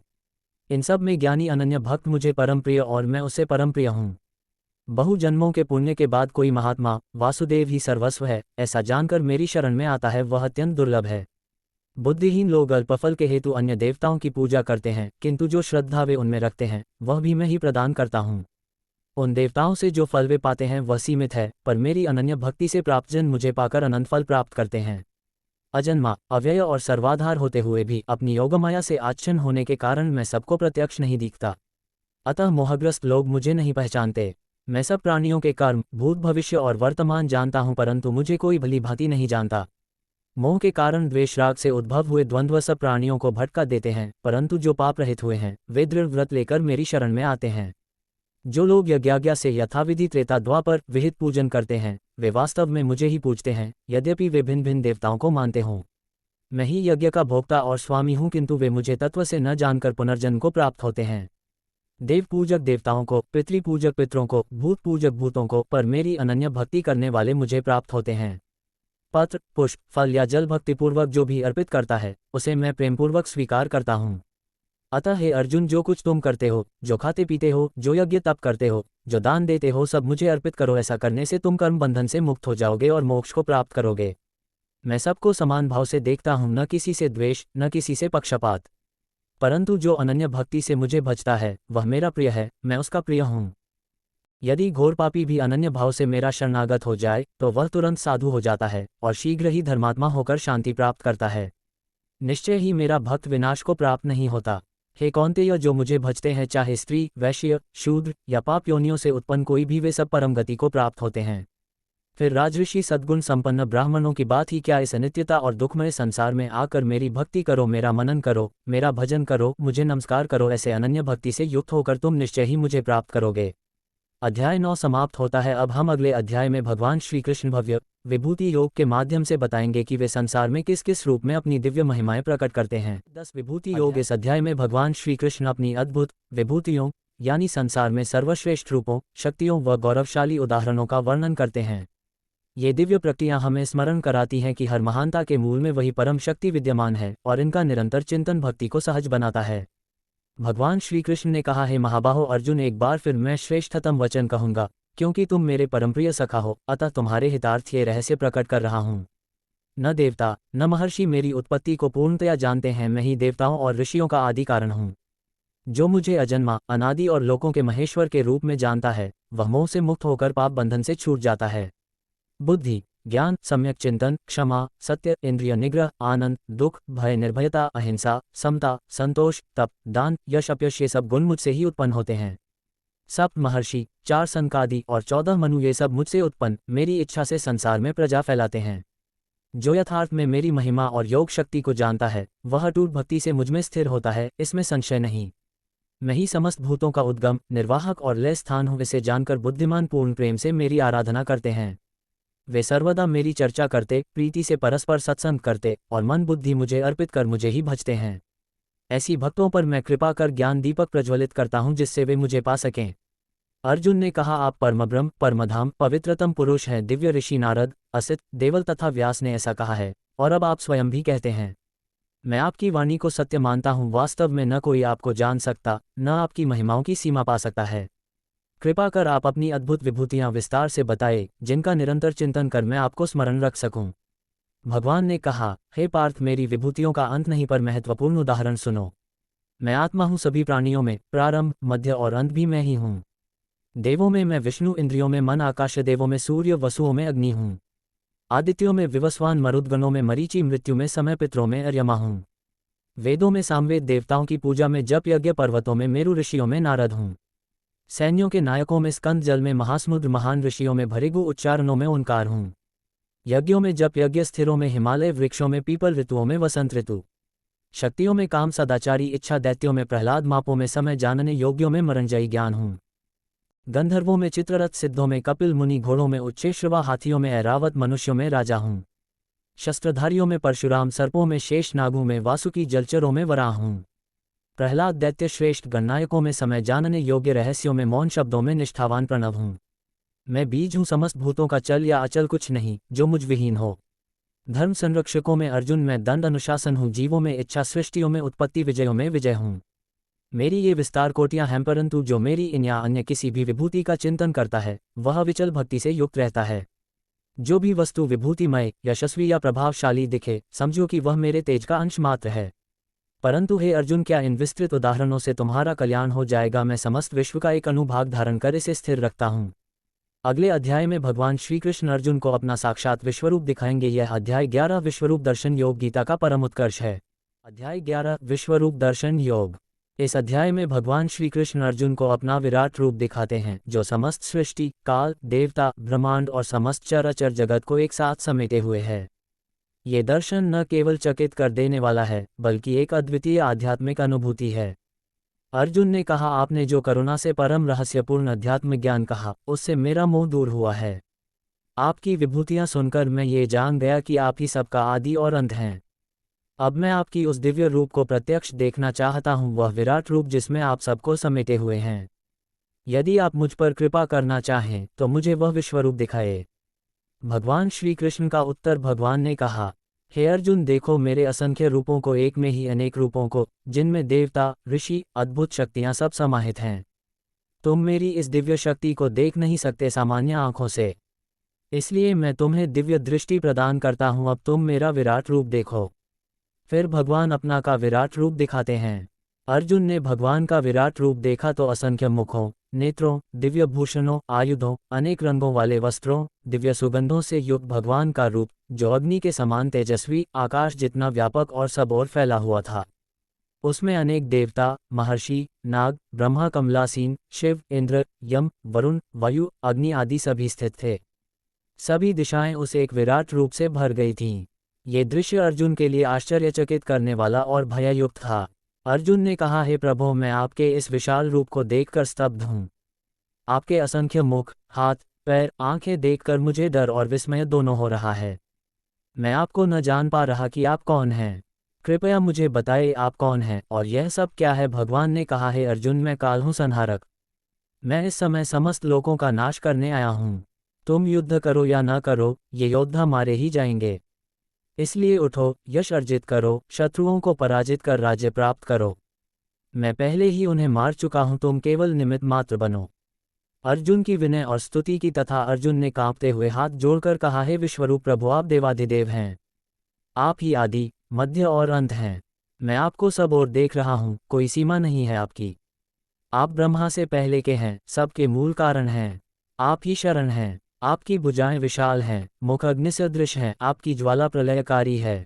इन सब में ज्ञानी अनन्य भक्त मुझे परम प्रिय और मैं उससे परम प्रिय हूँ। बहु जन्मों के पुण्य के बाद कोई महात्मा वासुदेव ही सर्वस्व है ऐसा जानकर मेरी शरण में आता है वह अत्यंत दुर्लभ है। बुद्धिहीन लोग अल्पफल के हेतु अन्य देवताओं की पूजा करते हैं किंतु जो श्रद्धा वे उनमें रखते हैं वह भी मैं ही प्रदान करता हूँ। उन देवताओं से जो फल वे पाते हैं वह सीमित है पर मेरी अनन्य भक्ति से प्राप्त जन मुझे पाकर अनंत फल प्राप्त करते हैं। अजन्मा, अव्यय और सर्वाधार होते हुए भी अपनी योगमाया से आच्छन्न होने के कारण मैं सबको प्रत्यक्ष नहीं दिखता, अतः मोहग्रस्त लोग मुझे नहीं पहचानते। मैं सब प्राणियों के कर्म, भूत, भविष्य और वर्तमान जानता हूँ परंतु मुझे कोई भली भांति नहीं जानता। मोह के कारण द्वेष राग से उद्भव हुए द्वंद्व सब प्राणियों को भटका देते हैं परंतु जो पाप रहित हुए हैं वे दृढ़ व्रत लेकर मेरी शरण में आते हैं। जो लोग यज्ञाज्ञा से यथाविधि त्रेता द्वापर विहित पूजन करते हैं वे वास्तव में मुझे ही पूजते हैं यद्यपि वे भिन्न भिन्न देवताओं को मानते हों। मैं ही यज्ञ का भोक्ता और स्वामी हूँ किंतु वे मुझे तत्व से न जानकर पुनर्जन्म को प्राप्त होते हैं। देव पूजक देवताओं को, पितृपूजक पितरों को, भूत पूजक भूतों को, पर मेरी अनन्य भक्ति करने वाले मुझे प्राप्त होते हैं। पत्र, पुष्प, फल या जल भक्तिपूर्वक जो भी अर्पित करता है उसे मैं प्रेमपूर्वक स्वीकार करता हूँ। अतः हे अर्जुन, जो कुछ तुम करते हो, जो खाते पीते हो, जो यज्ञ तप करते हो, जो दान देते हो, सब मुझे अर्पित करो। ऐसा करने से तुम कर्म बंधन से मुक्त हो जाओगे और मोक्ष को प्राप्त करोगे। मैं सबको समान भाव से देखता हूँ, न किसी से द्वेष, न किसी से पक्षपात। परंतु जो अनन्य भक्ति से मुझे भजता है वह मेरा प्रिय है, मैं उसका प्रिय हूँ। यदि घोर पापी भी अनन्य भाव से मेरा शरणागत हो जाए तो वह तुरंत साधु हो जाता है और शीघ्र ही धर्मात्मा होकर शांति प्राप्त करता है। निश्चय ही मेरा भक्त विनाश को प्राप्त नहीं होता। हे कौन्तेय, जो मुझे भजते हैं, चाहे स्त्री, वैश्य, शूद्र या पाप योनियों से उत्पन्न कोई भी, वे सब परम गति को प्राप्त होते हैं। फिर राजऋषि सद्गुण संपन्न ब्राह्मणों की बात ही क्या। इस अनित्यता और दुखमय संसार में आकर मेरी भक्ति करो, मेरा मनन करो, मेरा भजन करो, मुझे नमस्कार करो। ऐसे अनन्य भक्ति से युक्त होकर तुम निश्चय ही मुझे प्राप्त करोगे। अध्याय 9 समाप्त होता है। अब हम अगले अध्याय में भगवान श्री कृष्ण भव्य विभूति योग के माध्यम से बताएंगे कि वे संसार में किस किस रूप में अपनी दिव्य महिमाएं प्रकट करते हैं। 10 विभूति योग। इस अध्याय में भगवान श्री कृष्ण अपनी अद्भुत विभूतियों यानी संसार में सर्वश्रेष्ठ रूपों, शक्तियों व गौरवशाली उदाहरणों का वर्णन करते हैं। ये दिव्य प्रक्रिया हमें स्मरण कराती हैं कि हर महानता के मूल में वही परम शक्ति विद्यमान है और इनका निरंतर चिंतन भक्ति को सहज बनाता है। भगवान श्री कृष्ण ने कहा, है महाबाहो अर्जुन, एक बार फिर मैं श्रेष्ठतम वचन कहूंगा, क्योंकि तुम मेरे परमप्रिय सखा हो, अतः तुम्हारे हितार्थ ये रहस्य प्रकट कर रहा हूँ। न देवता न महर्षि मेरी उत्पत्ति को पूर्णतया जानते हैं, मैं ही देवताओं और ऋषियों का आदि कारण हूँ। जो मुझे अजन्मा, अनादि और लोकों के महेश्वर के रूप में जानता है वह मोह से मुक्त होकर पाप बंधन से छूट जाता है। बुद्धि, ज्ञान, सम्यक चिंतन, क्षमा, सत्य, इंद्रिय निग्रह, आनंद, दुख, भय, निर्भयता, अहिंसा, समता, संतोष, तप, दान, यश, अपयश, ये सब गुण मुझसे ही उत्पन्न होते हैं। सप्त महर्षि, 4 सनकादि और 14 मनु ये सब मुझसे उत्पन्न मेरी इच्छा से संसार में प्रजा फैलाते हैं। जो यथार्थ में मेरी महिमा और योग शक्ति को जानता है वह अटूट भक्ति से मुझमें स्थिर होता है, इसमें संशय नहीं। मैं ही समस्त भूतों का उद्गम, निर्वाहक और लय स्थान हूँ। इसे जानकर बुद्धिमान पूर्ण प्रेम से मेरी आराधना करते हैं। वे सर्वदा मेरी चर्चा करते, प्रीति से परस्पर सत्संग करते और मन बुद्धि मुझे अर्पित कर मुझे ही भजते हैं। ऐसी भक्तों पर मैं कृपा कर ज्ञान दीपक प्रज्वलित करता हूँ जिससे वे मुझे पा सकें। अर्जुन ने कहा, आप परमब्रह्म, परमधाम, पवित्रतम पुरुष हैं। दिव्य ऋषि नारद, असित, देवल तथा व्यास ने ऐसा कहा है और अब आप स्वयं भी कहते हैं। मैं आपकी वाणी को सत्य मानता हूँ। वास्तव में न कोई आपको जान सकता, न आपकी महिमाओं की सीमा पा सकता है। कृपा कर आप अपनी अद्भुत विभूतियां विस्तार से बताए, जिनका निरंतर चिंतन कर मैं आपको स्मरण रख सकूं। भगवान ने कहा, हे पार्थ, मेरी विभूतियों का अंत नहीं पर महत्वपूर्ण उदाहरण सुनो। मैं आत्मा हूँ, सभी प्राणियों में प्रारंभ, मध्य और अंत भी मैं ही हूँ। देवों में मैं विष्णु, इंद्रियों में मन, आकाश देवों में सूर्य, वसुओं में अग्नि हूँ। आदित्यों में विवस्वान, मरुद्गणों में मरीचि, मृत्यु में समय, पितरों में अर्यमा हूँ। वेदों में सामवेद, देवताओं की पूजा में जप यज्ञ, पर्वतों में मेरु, ऋषियों में नारद हूँ। सैन्यों के नायकों में स्कंद, जल में महासमुद्र, महान ऋषियों में भृगु, उच्चारणों में ओंकार हूँ। यज्ञों में जप यज्ञ, स्थिरों में हिमालय, वृक्षों में पीपल, ऋतुओं में वसंत ऋतु। शक्तियों में काम, सदाचारी इच्छा, दैत्यों में प्रहलाद, मापों में समय, जानने योग्यों में मरंजयी ज्ञान हूँ। गंधर्वों में चित्ररथ, सिद्धों में कपिल मुनि, घोड़ों में उच्चेश्रवा, हाथियों में ऐरावत, मनुष्यों में राजा हूँ। शस्त्रधारियों में परशुराम, सर्पों में शेष, नागों में वासुकी, जलचरों में वराह हूँ। प्रहलाद दैत्य श्रेष्ठ, गणनायकों में समय, जानने योग्य, रहस्यों में मौन, शब्दों में निष्ठावान प्रणव हूँ। मैं बीज हूँ समस्त भूतों का, चल या अचल कुछ नहीं जो मुझ विहीन हो। धर्म संरक्षकों में अर्जुन, मैं दंड अनुशासन हूँ। जीवों में इच्छा, सृष्टियों में उत्पत्ति, विजयों में विजय हूँ। मेरी ये विस्तार कोटियां हैं, परंतु जो मेरी इन या अन्य किसी भी विभूति का चिंतन करता है वह विचल भक्ति से युक्त रहता है। जो भी वस्तु विभूतिमय, यशस्वी या प्रभावशाली दिखे, समझो कि वह मेरे तेज का अंश मात्र है। परंतु हे अर्जुन, क्या इन विस्तृत उदाहरणों से तुम्हारा कल्याण हो जाएगा? मैं समस्त विश्व का एक अनुभाग धारण कर इसे स्थिर रखता हूँ। अगले अध्याय में भगवान श्री कृष्ण अर्जुन को अपना साक्षात विश्वरूप दिखाएंगे। यह अध्याय 11 विश्वरूप दर्शन योग गीता का परम उत्कर्ष है। अध्याय 11 विश्वरूप दर्शन योग। इस अध्याय में भगवान श्री कृष्ण अर्जुन को अपना विराट रूप दिखाते हैं जो समस्त सृष्टि, काल, देवता, ब्रह्मांड और समस्त चराचर जगत को एक साथ समेटे हुए है। ये दर्शन न केवल चकित कर देने वाला है बल्कि एक अद्वितीय आध्यात्मिक अनुभूति है। अर्जुन ने कहा, आपने जो करुणा से परम रहस्यपूर्ण अध्यात्म ज्ञान कहा उससे मेरा मोह दूर हुआ है। आपकी विभूतियां सुनकर मैं ये जान गया कि आप ही सबका आदि और अंत हैं। अब मैं आपकी उस दिव्य रूप को प्रत्यक्ष देखना चाहता हूँ, वह विराट रूप जिसमें आप सबको समेटे हुए हैं। यदि आप मुझ पर कृपा करना चाहें तो मुझे वह विश्वरूप दिखाए। भगवान श्री कृष्ण का उत्तर। भगवान ने कहा, हे अर्जुन, देखो मेरे असंख्य रूपों को, एक में ही अनेक रूपों को, जिनमें देवता, ऋषि, अद्भुत शक्तियां सब समाहित हैं। तुम मेरी इस दिव्य शक्ति को देख नहीं सकते सामान्य आंखों से, इसलिए मैं तुम्हें दिव्य दृष्टि प्रदान करता हूँ। अब तुम मेरा विराट रूप देखो। फिर भगवान अपना का विराट रूप दिखाते हैं। अर्जुन ने भगवान का विराट रूप देखा तो असंख्य मुखों, नेत्रों, दिव्य भूषणों, आयुधों, अनेक रंगों वाले वस्त्रों, दिव्य सुगंधों से युक्त भगवान का रूप, जो अग्नि के समान तेजस्वी, आकाश जितना व्यापक और सब ओर फैला हुआ था। उसमें अनेक देवता, महर्षि, नाग, ब्रह्मा, कमलासीन, शिव, इंद्र, यम, वरुण, वायु, अग्नि आदि सभी स्थित थे। सभी दिशाएं उस एक विराट रूप से भर गई थीं। ये दृश्य अर्जुन के लिए आश्चर्यचकित करने वाला और भययुक्त था। अर्जुन ने कहा, हे प्रभु, मैं आपके इस विशाल रूप को देखकर स्तब्ध हूँ। आपके असंख्य मुख, हाथ, पैर, आंखें देखकर मुझे डर और विस्मय दोनों हो रहा है। मैं आपको न जान पा रहा कि आप कौन हैं। कृपया मुझे बताइए आप कौन हैं और यह सब क्या है? भगवान ने कहा, हे अर्जुन, मैं काल हूँ संहारक। मैं इस समय समस्त लोगों का नाश करने आया हूँ। तुम युद्ध करो या न करो, ये योद्धा मारे ही जाएंगे। इसलिए उठो, यश अर्जित करो, शत्रुओं को पराजित कर राज्य प्राप्त करो। मैं पहले ही उन्हें मार चुका हूं, तुम केवल निमित्त मात्र बनो। अर्जुन की विनय और स्तुति की तथा अर्जुन ने कांपते हुए हाथ जोड़कर कहा, हे विश्वरूप प्रभु, आप देवाधिदेव हैं। आप ही आदि, मध्य और अंत हैं। मैं आपको सब ओर देख रहा हूं, कोई सीमा नहीं है आपकी। आप ब्रह्मा से पहले के हैं, सबके मूल कारण हैं। आप ही शरण हैं। आपकी भुजाएं विशाल हैं, मुख अग्नि सदृश हैं, आपकी ज्वाला प्रलयकारी है।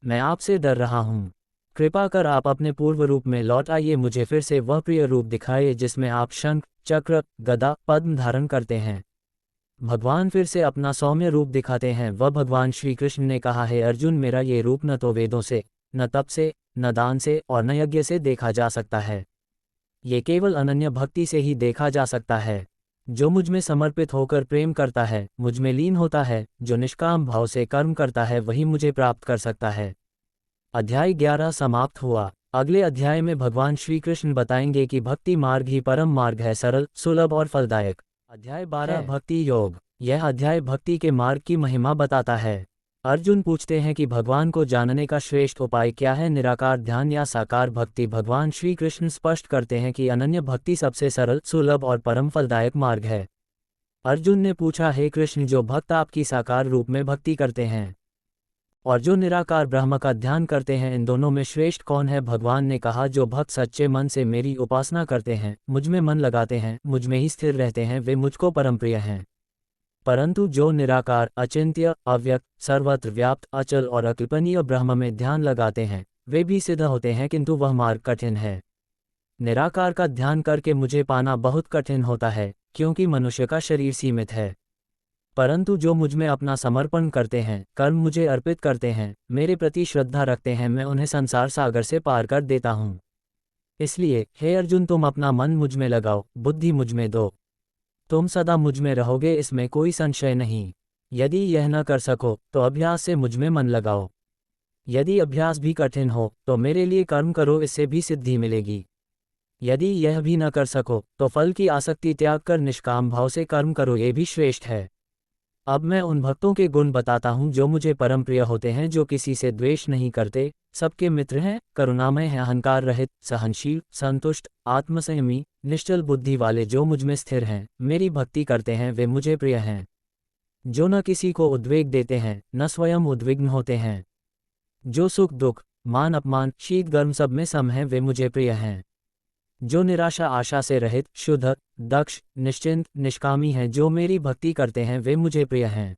मैं आपसे डर रहा हूँ। कृपा कर आप अपने पूर्व रूप में लौट आइए, मुझे फिर से वह प्रिय रूप दिखाइए जिसमें आप शंख, चक्र, गदा, पद्म धारण करते हैं। भगवान फिर से अपना सौम्य रूप दिखाते हैं। वह भगवान श्री कृष्ण ने कहा है अर्जुन, मेरा ये रूप न तो वेदों से, न तप से, न दान से और न यज्ञ से देखा जा सकता है। ये केवल अनन्य भक्ति से ही देखा जा सकता है। जो मुझ में समर्पित होकर प्रेम करता है, मुझ में लीन होता है, जो निष्काम भाव से कर्म करता है, वही मुझे प्राप्त कर सकता है। अध्याय 11 समाप्त हुआ। अगले अध्याय में भगवान श्री कृष्ण बताएंगे कि भक्ति मार्ग ही परम मार्ग है, सरल, सुलभ और फलदायक। अध्याय 12 भक्ति योग। यह अध्याय भक्ति के मार्ग की महिमा बताता है। अर्जुन पूछते हैं कि भगवान को जानने का श्रेष्ठ उपाय क्या है, निराकार ध्यान या साकार भक्ति। भगवान श्री कृष्ण स्पष्ट करते हैं कि अनन्य भक्ति सबसे सरल, सुलभ और परम फलदायक मार्ग है। अर्जुन ने पूछा, हे कृष्ण, जो भक्त आपकी साकार रूप में भक्ति करते हैं और जो निराकार ब्रह्म का ध्यान करते हैं, इन दोनों में श्रेष्ठ कौन है? भगवान ने कहा, जो भक्त सच्चे मन से मेरी उपासना करते हैं, मुझ में मन लगाते हैं, मुझ में ही स्थिर रहते हैं, वे मुझको परम प्रिय हैं। परंतु जो निराकार, अचिंत्य, अव्यक्त, सर्वत्र व्याप्त, अचल और अकल्पनीय ब्रह्म में ध्यान लगाते हैं, वे भी सिद्ध होते हैं, किंतु वह मार्ग कठिन है। निराकार का ध्यान करके मुझे पाना बहुत कठिन होता है, क्योंकि मनुष्य का शरीर सीमित है। परंतु जो मुझ में अपना समर्पण करते हैं, कर्म मुझे अर्पित करते हैं, मेरे प्रति श्रद्धा रखते हैं, मैं उन्हें संसार सागर से पार कर देता हूँ। इसलिए हे अर्जुन, तुम अपना मन मुझ में लगाओ, बुद्धि मुझ में दो। तुम सदा मुझ में रहोगे, इसमें कोई संशय नहीं। यदि यह न कर सको तो अभ्यास से मुझ में मन लगाओ। यदि अभ्यास भी कठिन हो तो मेरे लिए कर्म करो, इससे भी सिद्धि मिलेगी। यदि यह भी न कर सको तो फल की आसक्ति त्याग कर निष्काम भाव से कर्म करो, ये भी श्रेष्ठ है। अब मैं उन भक्तों के गुण बताता हूँ जो मुझे परम प्रिय होते हैं, जो किसी से द्वेष नहीं करते, सबके मित्र हैं, करुणामय हैं, अहंकार रहित, सहनशील, संतुष्ट, आत्मसंयमी, निश्चल बुद्धि वाले, जो मुझ में स्थिर हैं, मेरी भक्ति करते हैं, वे मुझे प्रिय हैं। जो न किसी को उद्वेग देते हैं, न स्वयं उद्विग्न होते हैं, जो सुख दुख, मान अपमान, शीत गर्म सब में सम हैं, वे मुझे प्रिय हैं। जो निराशा आशा से रहित, शुद्ध, दक्ष, निश्चिंत, निष्कामी हैं, जो मेरी भक्ति करते हैं, वे मुझे प्रिय हैं।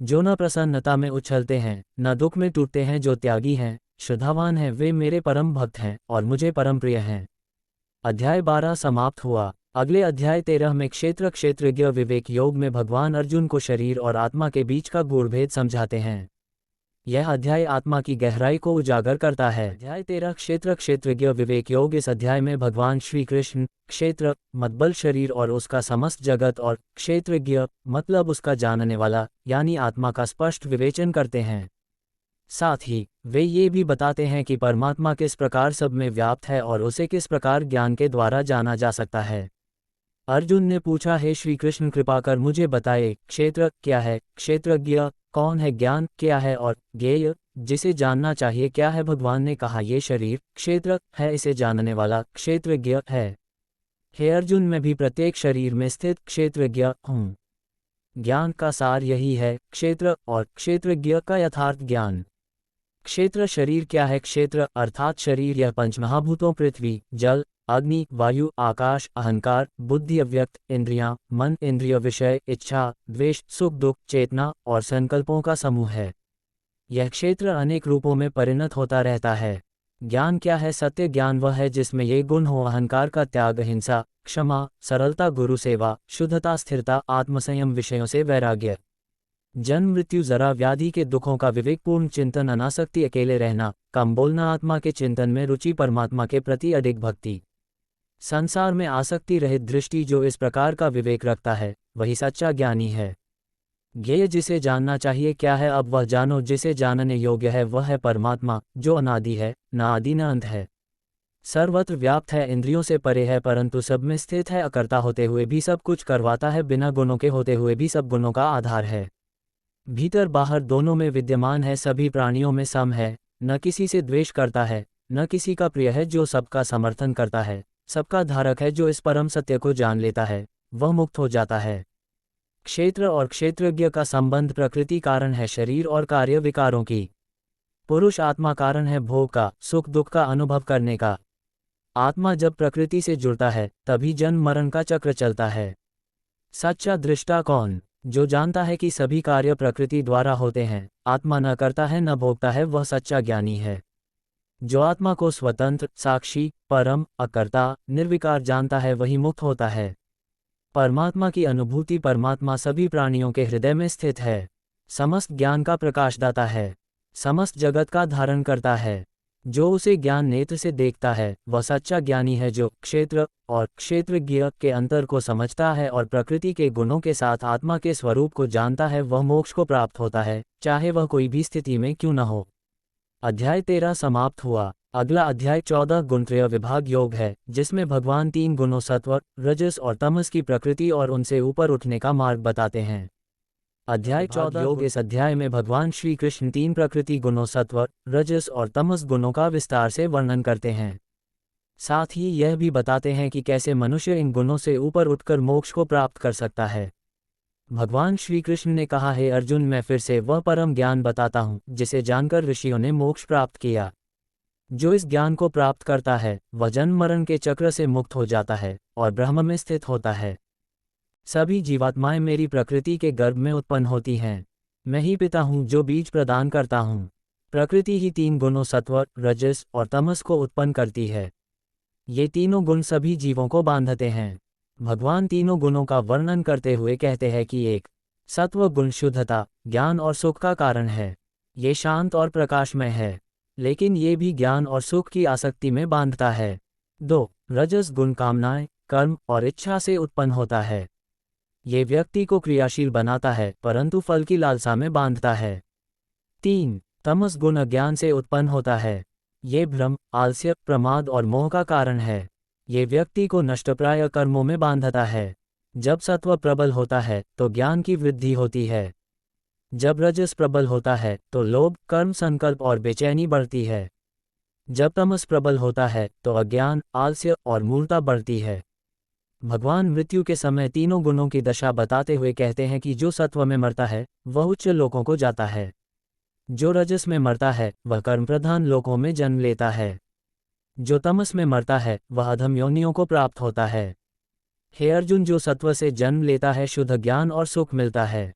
जो न प्रसन्नता में उछलते हैं, न दुख में टूटते हैं, जो त्यागी हैं, श्रद्धावान हैं, वे मेरे परम भक्त हैं और मुझे परम प्रिय हैं। अध्याय 12 समाप्त हुआ। अगले अध्याय 13 में क्षेत्रज्ञ विवेक योग में भगवान अर्जुन को शरीर और आत्मा के बीच का गूढ़भेद समझाते हैं। यह अध्याय आत्मा की गहराई को उजागर करता है। अध्याय 13 क्षेत्रज्ञ विवेक योग। इस अध्याय में भगवान श्री कृष्ण क्षेत्र मतबल शरीर और उसका समस्त जगत और क्षेत्रज्ञ मतलब उसका जानने वाला यानी आत्मा का स्पष्ट विवेचन करते हैं। साथ ही वे ये भी बताते हैं कि परमात्मा किस प्रकार सब में व्याप्त है और उसे किस प्रकार ज्ञान के द्वारा जाना जा सकता है। अर्जुन ने पूछा, हे श्री कृष्ण, कृपा कर मुझे बताए, क्षेत्र क्या है, क्षेत्रज्ञ कौन है, ज्ञान क्या है और ज्ञेय जिसे जानना चाहिए क्या है? भगवान ने कहा, ये शरीर क्षेत्र है, इसे जानने वाला क्षेत्रज्ञ है। हे अर्जुन, मैं भी प्रत्येक शरीर में स्थित क्षेत्रज्ञ हूँ। ज्ञान का सार यही है, क्षेत्र और क्षेत्रज्ञ का यथार्थ ज्ञान। क्षेत्र शरीर क्या है? क्षेत्र अर्थात शरीर यह पंचमहाभूतों पृथ्वी, जल, अग्नि, वायु, आकाश, अहंकार, बुद्धि, अव्यक्त, इंद्रियां, मन, इंद्रिय, विषय, इच्छा, द्वेष, सुख दुख, चेतना और संकल्पों का समूह है। यह क्षेत्र अनेक रूपों में परिणत होता रहता है। ज्ञान क्या है? सत्य ज्ञान वह है जिसमें ये गुण हो, अहंकार का त्याग, अहिंसा, क्षमा, सरलता, गुरु सेवा, शुद्धता, स्थिरता, आत्मसंयम, विषयों से वैराग्य, जन्म मृत्यु जरा व्याधि के दुखों का विवेकपूर्ण चिंतन, अनासक्ति, अकेले रहना, कम बोलना, आत्मा के चिंतन में रुचि, परमात्मा के प्रति अधिक भक्ति, संसार में आसक्ति रहित दृष्टि। जो इस प्रकार का विवेक रखता है वही सच्चा ज्ञानी है। ज्ञेय जिसे जानना चाहिए क्या है? अब वह जानो जिसे जानने योग्य है, वह है परमात्मा, जो अनादि है, न आदि न अंत है, सर्वत्र व्याप्त है, इंद्रियों से परे है, परंतु सब में स्थित है, अकर्ता होते हुए भी सब कुछ करवाता है, बिना गुणों के होते हुए भी सब गुणों का आधार है, भीतर बाहर दोनों में विद्यमान है, सभी प्राणियों में सम है, न किसी से द्वेष करता है, न किसी का प्रिय है, जो सबका समर्थन करता है, सबका धारक है, जो इस परम सत्य को जान लेता है वह मुक्त हो जाता है। क्षेत्र और क्षेत्रज्ञ का संबंध प्रकृति कारण है, शरीर और कार्य विकारों की। पुरुष आत्मा कारण है भोग का, सुख दुख का अनुभव करने का। आत्मा जब प्रकृति से जुड़ता है तभी जन्म मरण का चक्र चलता है। सच्चा दृष्टा कौन? जो जानता है कि सभी कार्य प्रकृति द्वारा होते हैं, आत्मा न करता है न भोगता है, वह सच्चा ज्ञानी है। जो आत्मा को स्वतंत्र, साक्षी, परम, अकर्ता, निर्विकार जानता है वही मुक्त होता है। परमात्मा की अनुभूति। परमात्मा सभी प्राणियों के हृदय में स्थित है, समस्त ज्ञान का प्रकाशदाता है, समस्त जगत का धारण करता है। जो उसे ज्ञान नेत्र से देखता है वह सच्चा ज्ञानी है। जो क्षेत्र और क्षेत्रज्ञ के अंतर को समझता है और प्रकृति के गुणों के साथ आत्मा के स्वरूप को जानता है, वह मोक्ष को प्राप्त होता है, चाहे वह कोई भी स्थिति में क्यों न हो। अध्याय 13 समाप्त हुआ। अगला अध्याय 14 गुणत्रय विभाग योग है, जिसमें भगवान 3 गुणों सत्व, रजस और तमस की प्रकृति और उनसे ऊपर उठने का मार्ग बताते हैं। अध्याय 14 योग। इस अध्याय में भगवान श्री कृष्ण 3 प्रकृति गुणों सत्व, रजस और तमस गुणों का विस्तार से वर्णन करते हैं। साथ ही यह भी बताते हैं कि कैसे मनुष्य इन गुणों से ऊपर उठकर मोक्ष को प्राप्त कर सकता है। भगवान श्री कृष्ण ने कहा, हे अर्जुन, मैं फिर से वह परम ज्ञान बताता हूँ जिसे जानकर ऋषियों ने मोक्ष प्राप्त किया। जो इस ज्ञान को प्राप्त करता है वह जन्म मरण के चक्र से मुक्त हो जाता है और ब्रह्म में स्थित होता है। सभी जीवात्माएं मेरी प्रकृति के गर्भ में उत्पन्न होती हैं। मैं ही पिता हूँ जो बीज प्रदान करता हूँ। प्रकृति ही 3 गुणों सत्व, रजस और तमस को उत्पन्न करती है। ये तीनों गुण सभी जीवों को बांधते हैं। भगवान तीनों गुणों का वर्णन करते हुए कहते हैं कि 1. सत्व गुण शुद्धता, ज्ञान और सुख का कारण है। ये शांत और प्रकाशमय है, लेकिन ये भी ज्ञान और सुख की आसक्ति में बांधता है। 2. रजस गुण कामनाएं, कर्म और इच्छा से उत्पन्न होता है। ये व्यक्ति को क्रियाशील बनाता है परंतु फल की लालसा में बांधता है। 3. तमस गुण अज्ञान से उत्पन्न होता है। ये भ्रम, आलस्य, प्रमाद और मोह का कारण है। ये व्यक्ति को नष्टप्राय कर्मों में बांधता है। जब सत्व प्रबल होता है तो ज्ञान की वृद्धि होती है। जब रजस प्रबल होता है तो लोभ, कर्म संकल्प और बेचैनी बढ़ती है। जब तमस प्रबल होता है तो अज्ञान, आलस्य और मूर्खता बढ़ती है। भगवान मृत्यु के समय तीनों गुणों की दशा बताते हुए कहते हैं कि जो सत्व में मरता है वह उच्च लोकों को जाता है। जो रजस में मरता है वह कर्म प्रधान लोकों में जन्म लेता है। जो तमस में मरता है वह अधम योनियों को प्राप्त होता है। हे अर्जुन, जो सत्व से जन्म लेता है शुद्ध ज्ञान और सुख मिलता है।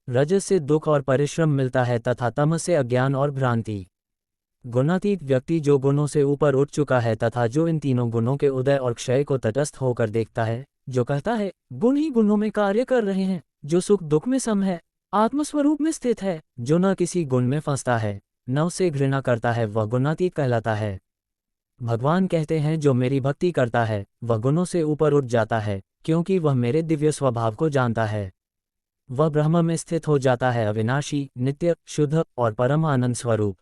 रजस से दुख और परिश्रम मिलता है तथा तमस से अज्ञान और भ्रांति। गुणातीत व्यक्ति जो गुणों से ऊपर उठ चुका है तथा जो इन तीनों गुणों के उदय और क्षय को तटस्थ होकर देखता है, जो कहता है गुण ही गुणों में कार्य कर रहे हैं, जो सुख दुख में सम है, आत्मस्वरूप में स्थित है, जो न किसी गुण में फंसता है न उससे घृणा करता है, वह गुणातीत कहलाता है। भगवान कहते हैं जो मेरी भक्ति करता है वह गुणों से ऊपर उठ जाता है, क्योंकि वह मेरे दिव्य स्वभाव को जानता है। वह ब्रह्म में स्थित हो जाता है, अविनाशी, नित्य, शुद्ध और परम आनंद स्वरूप।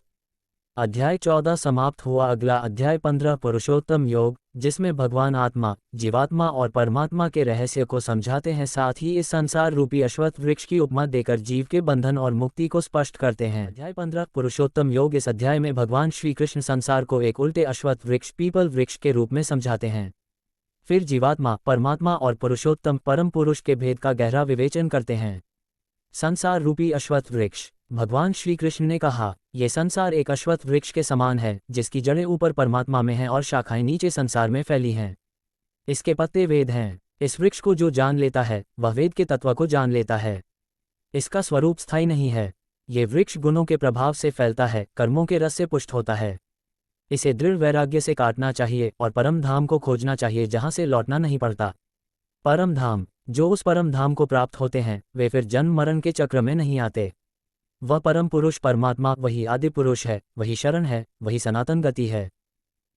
अध्याय 14 समाप्त हुआ। अगला अध्याय 15 पुरुषोत्तम योग, जिसमें भगवान आत्मा, जीवात्मा और परमात्मा के रहस्य को समझाते हैं, साथ ही इस संसार रूपी अश्वत्थ वृक्ष की उपमा देकर जीव के बंधन और मुक्ति को स्पष्ट करते हैं। अध्याय 15 पुरुषोत्तम योग। इस अध्याय में भगवान श्री कृष्ण संसार को एक उल्टे अश्वत्थ वृक्ष, पीपल वृक्ष के रूप में समझाते हैं। फिर जीवात्मा, परमात्मा और पुरुषोत्तम परम पुरुष के भेद का गहरा विवेचन करते हैं। संसार रूपी अश्वत्थ वृक्ष। भगवान श्री कृष्ण ने कहा, यह संसार एक अश्वत्थ वृक्ष के समान है, जिसकी जड़ें ऊपर परमात्मा में हैं और शाखाएं नीचे संसार में फैली हैं। इसके पत्ते वेद हैं। इस वृक्ष को जो जान लेता है वह वेद के तत्व को जान लेता है। इसका स्वरूप स्थायी नहीं है। ये वृक्ष गुणों के प्रभाव से फैलता है, कर्मों के रस से पुष्ट होता है। इसे दृढ़ वैराग्य से काटना चाहिए और परम धाम को खोजना चाहिए, जहां से लौटना नहीं पड़ता। परम धाम। जो उस परम धाम को प्राप्त होते हैं वे फिर जन्म मरण के चक्र में नहीं आते। वह परम पुरुष परमात्मा, वही आदि पुरुष है, वही शरण है, वही सनातन गति है।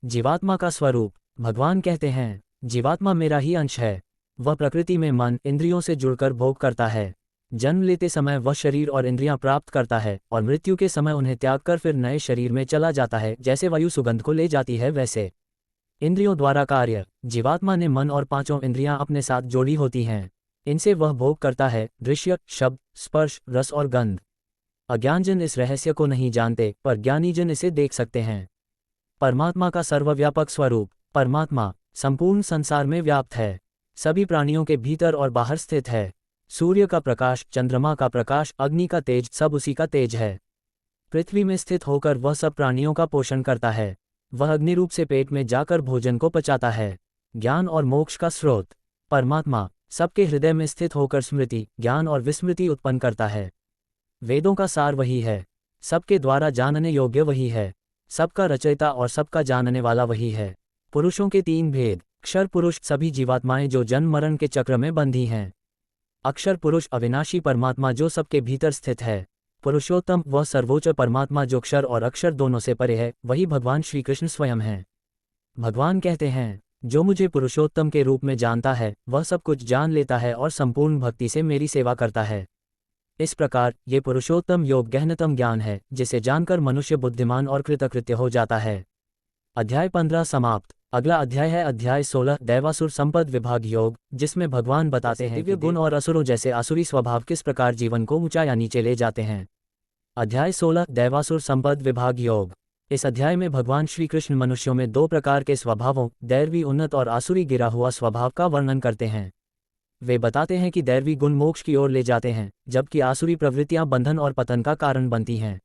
जीवात्मा का स्वरूप। भगवान कहते हैं, जीवात्मा मेरा ही अंश है। वह प्रकृति में मन, इंद्रियों से जुड़कर भोग करता है। जन्म लेते समय वह शरीर और इंद्रियां प्राप्त करता है और मृत्यु के समय उन्हें त्याग कर फिर नए शरीर में चला जाता है। जैसे वायु सुगंध को ले जाती है, वैसे इंद्रियों द्वारा कार्य। जीवात्मा ने मन और 5 इंद्रियां अपने साथ जोड़ी होती हैं। इनसे वह भोग करता है, दृश्य, शब्द, स्पर्श, रस और गंध। अज्ञानजन इस रहस्य को नहीं जानते, पर ज्ञानीजन इसे देख सकते हैं। परमात्मा का सर्वव्यापक स्वरूप। परमात्मा संपूर्ण संसार में व्याप्त है, सभी प्राणियों के भीतर और बाहर स्थित है। सूर्य का प्रकाश, चंद्रमा का प्रकाश, अग्नि का तेज, सब उसी का तेज है। पृथ्वी में स्थित होकर वह सब प्राणियों का पोषण करता है। वह अग्नि रूप से पेट में जाकर भोजन को पचाता है। ज्ञान और मोक्ष का स्रोत। परमात्मा सबके हृदय में स्थित होकर स्मृति, ज्ञान और विस्मृति उत्पन्न करता है। वेदों का सार वही है, सबके द्वारा जानने योग्य वही है, सबका रचयिता और सबका जानने वाला वही है। पुरुषों के 3 भेद। क्षर पुरुष सभी जीवात्माएं जो जन्म मरण के चक्र में बंधी हैं। अक्षर पुरुष अविनाशी परमात्मा जो सबके भीतर स्थित है। पुरुषोत्तम वह सर्वोच्च परमात्मा जो क्षर और अक्षर दोनों से परे है, वही भगवान श्री कृष्ण स्वयं हैं। भगवान कहते हैं, जो मुझे पुरुषोत्तम के रूप में जानता है वह सब कुछ जान लेता है और संपूर्ण भक्ति से मेरी सेवा करता है। इस प्रकार ये पुरुषोत्तम योग गहनतम ज्ञान है जिसे जानकर मनुष्य बुद्धिमान और कृतकृत्य हो जाता है। अध्याय 15 समाप्त। अगला अध्याय है अध्याय 16 दैवासुर संपद विभाग योग, जिसमें भगवान बताते हैं दिव्य गुण और असुरों जैसे आसुरी स्वभाव किस प्रकार जीवन को ऊंचा या नीचे ले जाते हैं। अध्याय 16 दैवासुर संपद विभाग योग। इस अध्याय में भगवान श्री कृष्ण मनुष्यों में दो प्रकार के स्वभावों, दैवी उन्नत और आसुरी गिरा हुआ स्वभाव का वर्णन करते हैं। वे बताते हैं कि दैवी गुण मोक्ष की ओर ले जाते हैं, जबकि आसुरी प्रवृत्तियां बंधन और पतन का कारण बनती हैं।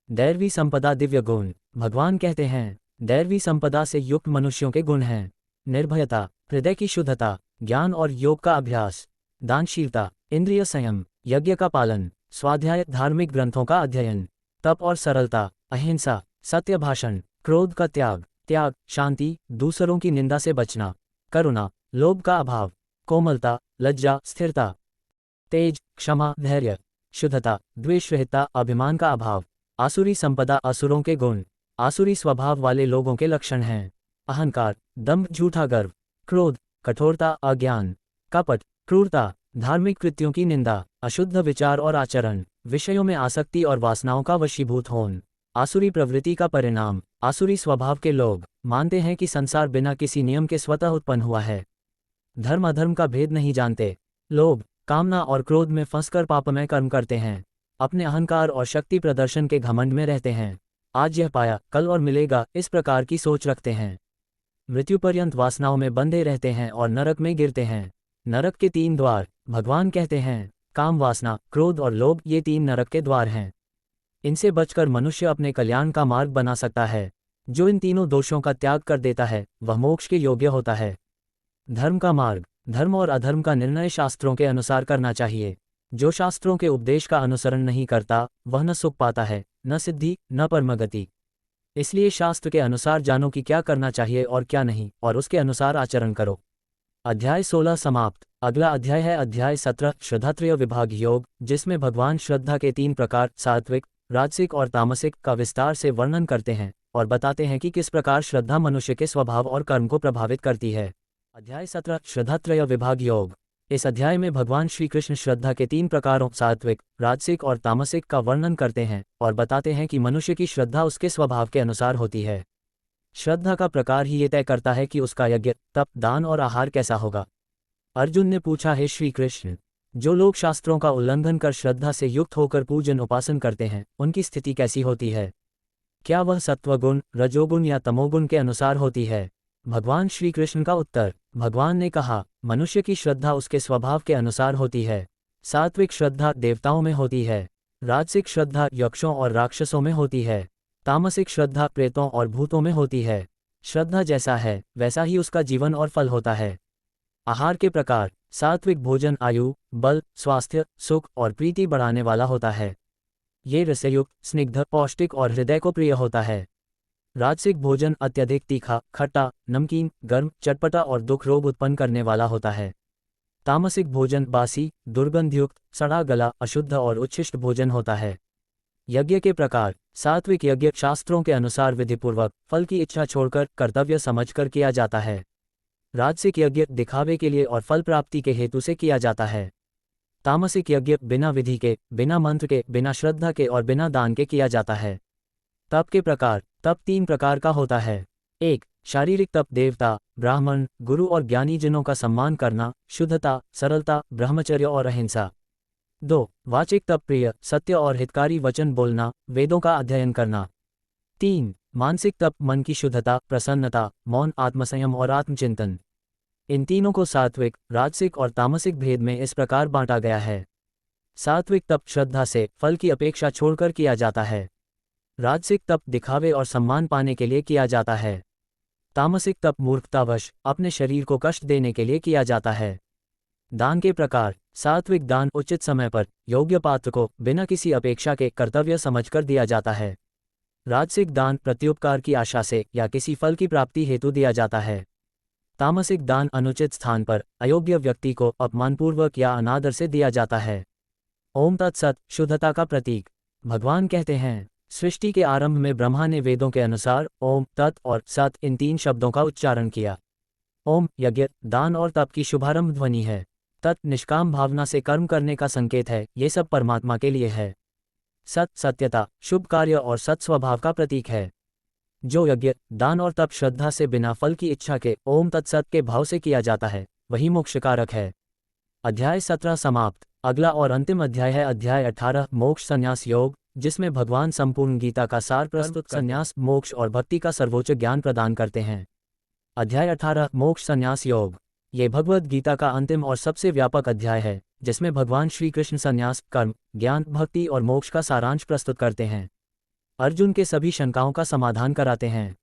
दैवी संपदा दिव्य गुण। भगवान कहते हैं, दैवी संपदा से युक्त मनुष्यों के गुण हैं निर्भयता, हृदय की शुद्धता, ज्ञान और योग का अभ्यास, दानशीलता, इंद्रिय संयम, यज्ञ का पालन, स्वाध्याय धार्मिक ग्रंथों का अध्ययन, तप और सरलता, अहिंसा, सत्य भाषण, क्रोध का त्याग, शांति, दूसरों की निंदा से बचना, करुणा, लोभ का अभाव, कोमलता, लज्जा, स्थिरता, तेज, क्षमा, धैर्य, शुद्धता, द्वेष रहितता, अभिमान का अभाव। आसुरी संपदा असुरों के गुण। आसुरी स्वभाव वाले लोगों के लक्षण हैं अहंकार, दंभ, झूठा गर्व, क्रोध, कठोरता, अज्ञान, कपट, क्रूरता, धार्मिक कृत्यों की निंदा, अशुद्ध विचार और आचरण, विषयों में आसक्ति और वासनाओं का वशीभूत होना। आसुरी प्रवृत्ति का परिणाम। आसुरी स्वभाव के लोग मानते हैं कि संसार बिना किसी नियम के स्वतः उत्पन्न हुआ है। धर्म अधर्म का भेद नहीं जानते। लोभ, कामना और क्रोध में फंसकर पापमय कर्म करते हैं। अपने अहंकार और शक्ति प्रदर्शन के घमंड में रहते हैं। आज यह पाया, कल और मिलेगा, इस प्रकार की सोच रखते हैं। मृत्यु पर्यंत वासनाओं में बंधे रहते हैं और नरक में गिरते हैं। नरक के 3 द्वार। भगवान कहते हैं, काम वासना, क्रोध और लोभ ये 3 नरक के द्वार हैं। इनसे बचकर मनुष्य अपने कल्याण का मार्ग बना सकता है। जो इन तीनों दोषों का त्याग कर देता है वह मोक्ष के योग्य होता है। धर्म का मार्ग। धर्म और अधर्म का निर्णय शास्त्रों के अनुसार करना चाहिए। जो शास्त्रों के उपदेश का अनुसरण नहीं करता वह न सुख पाता है, न सिद्धि, न परमगति। इसलिए शास्त्र के अनुसार जानो कि क्या करना चाहिए और क्या नहीं, और उसके अनुसार आचरण करो। अध्याय 16 समाप्त। अगला अध्याय है अध्याय 17 श्रद्धात्रय विभाग योग, जिसमें भगवान श्रद्धा के 3 प्रकार सात्विक, राजसिक और तामसिक का विस्तार से वर्णन करते हैं और बताते हैं कि किस प्रकार श्रद्धा मनुष्य के स्वभाव और कर्म को प्रभावित करती है। अध्याय 17 श्रद्धात्रय विभाग योग। इस अध्याय में भगवान श्री कृष्ण श्रद्धा के 3 प्रकारों सात्विक, राजसिक और तामसिक का वर्णन करते हैं और बताते हैं कि मनुष्य की श्रद्धा उसके स्वभाव के अनुसार होती है। श्रद्धा का प्रकार ही ये तय करता है कि उसका यज्ञ, तप, दान और आहार कैसा होगा। अर्जुन ने पूछा, हे श्री कृष्ण, जो लोग शास्त्रों का उल्लंघन कर श्रद्धा से युक्त होकर पूजन उपासन करते हैं उनकी स्थिति कैसी होती है? क्या वह सत्वगुण, रजोगुण या तमोगुण के अनुसार होती है? भगवान श्री कृष्ण का उत्तर। भगवान ने कहा, मनुष्य की श्रद्धा उसके स्वभाव के अनुसार होती है। सात्विक श्रद्धा देवताओं में होती है, राजसिक श्रद्धा यक्षों और राक्षसों में होती है, तामसिक श्रद्धा प्रेतों और भूतों में होती है। श्रद्धा जैसा है वैसा ही उसका जीवन और फल होता है। आहार के प्रकार। सात्विक भोजन आयु, बल, स्वास्थ्य, सुख और प्रीति बढ़ाने वाला होता है। ये रसयुक्त, स्निग्ध, पौष्टिक और हृदय को प्रिय होता है। राजसिक भोजन अत्यधिक तीखा, खट्टा, नमकीन, गर्म, चटपटा और दुख रोग उत्पन्न करने वाला होता है। तामसिक भोजन बासी, दुर्गंधयुक्त, सड़ा गला, अशुद्ध और उच्छिष्ट भोजन होता है। यज्ञ के प्रकार। सात्विक यज्ञ शास्त्रों के अनुसार विधिपूर्वक, फल की इच्छा छोड़कर, कर्तव्य समझकर किया जाता है। राजसिक यज्ञ दिखावे के लिए और फल प्राप्ति के हेतु से किया जाता है। तामसिक यज्ञ बिना विधि के, बिना मंत्र के, बिना श्रद्धा के और बिना दान के किया जाता है। तप के प्रकार। तप 3 प्रकार का होता है। 1. शारीरिक तप देवता, ब्राह्मण, गुरु और ज्ञानी जनों का सम्मान करना, शुद्धता, सरलता, ब्रह्मचर्य और अहिंसा। 2. वाचिक तप प्रिय, सत्य और हितकारी वचन बोलना, वेदों का अध्ययन करना। 3. मानसिक तप मन की शुद्धता, प्रसन्नता, मौन, आत्मसंयम और आत्मचिंतन। इन तीनों को सात्विक, राजसिक और तामसिक भेद में इस प्रकार बांटा गया है। सात्विक तप श्रद्धा से, फल की अपेक्षा छोड़कर किया जाता है। राजसिक तप दिखावे और सम्मान पाने के लिए किया जाता है। तामसिक तप मूर्खतावश, अपने शरीर को कष्ट देने के लिए किया जाता है। दान के प्रकार। सात्विक दान उचित समय पर, योग्य पात्र को, बिना किसी अपेक्षा के कर्तव्य समझकर दिया जाता है। राजसिक दान प्रत्युपकार की आशा से या किसी फल की प्राप्ति हेतु दिया जाता है। तामसिक दान अनुचित स्थान पर अयोग्य व्यक्ति को अपमानपूर्वक या अनादर से दिया जाता है। ओम तत्सत शुद्धता का प्रतीक। भगवान कहते हैं, सृष्टि के आरंभ में ब्रह्मा ने वेदों के अनुसार ओम, तत् और सत इन 3 शब्दों का उच्चारण किया। ओम यज्ञ, दान और तप की शुभारंभ ध्वनि है। तत् निष्काम भावना से कर्म करने का संकेत है, ये सब परमात्मा के लिए है। सत सत्यता, शुभ कार्य और सत् स्वभाव का प्रतीक है। जो यज्ञ, दान और तप श्रद्धा से बिना फल की इच्छा के ओम तत्सत के भाव से किया जाता है, वही मोक्षकारक है। अध्याय 17 समाप्त। अगला और अंतिम अध्याय है अध्याय 18 मोक्ष संन्यास योग, जिसमें भगवान संपूर्ण गीता का सार प्रस्तुत संन्यास, मोक्ष और भक्ति का सर्वोच्च ज्ञान प्रदान करते हैं। अध्याय 18 मोक्ष संन्यास योग। ये भगवद गीता का अंतिम और सबसे व्यापक अध्याय है, जिसमें भगवान श्री कृष्ण संन्यास, कर्म, ज्ञान, भक्ति और मोक्ष का सारांश प्रस्तुत करते हैं। अर्जुन के सभी शंकाओं का समाधान कराते हैं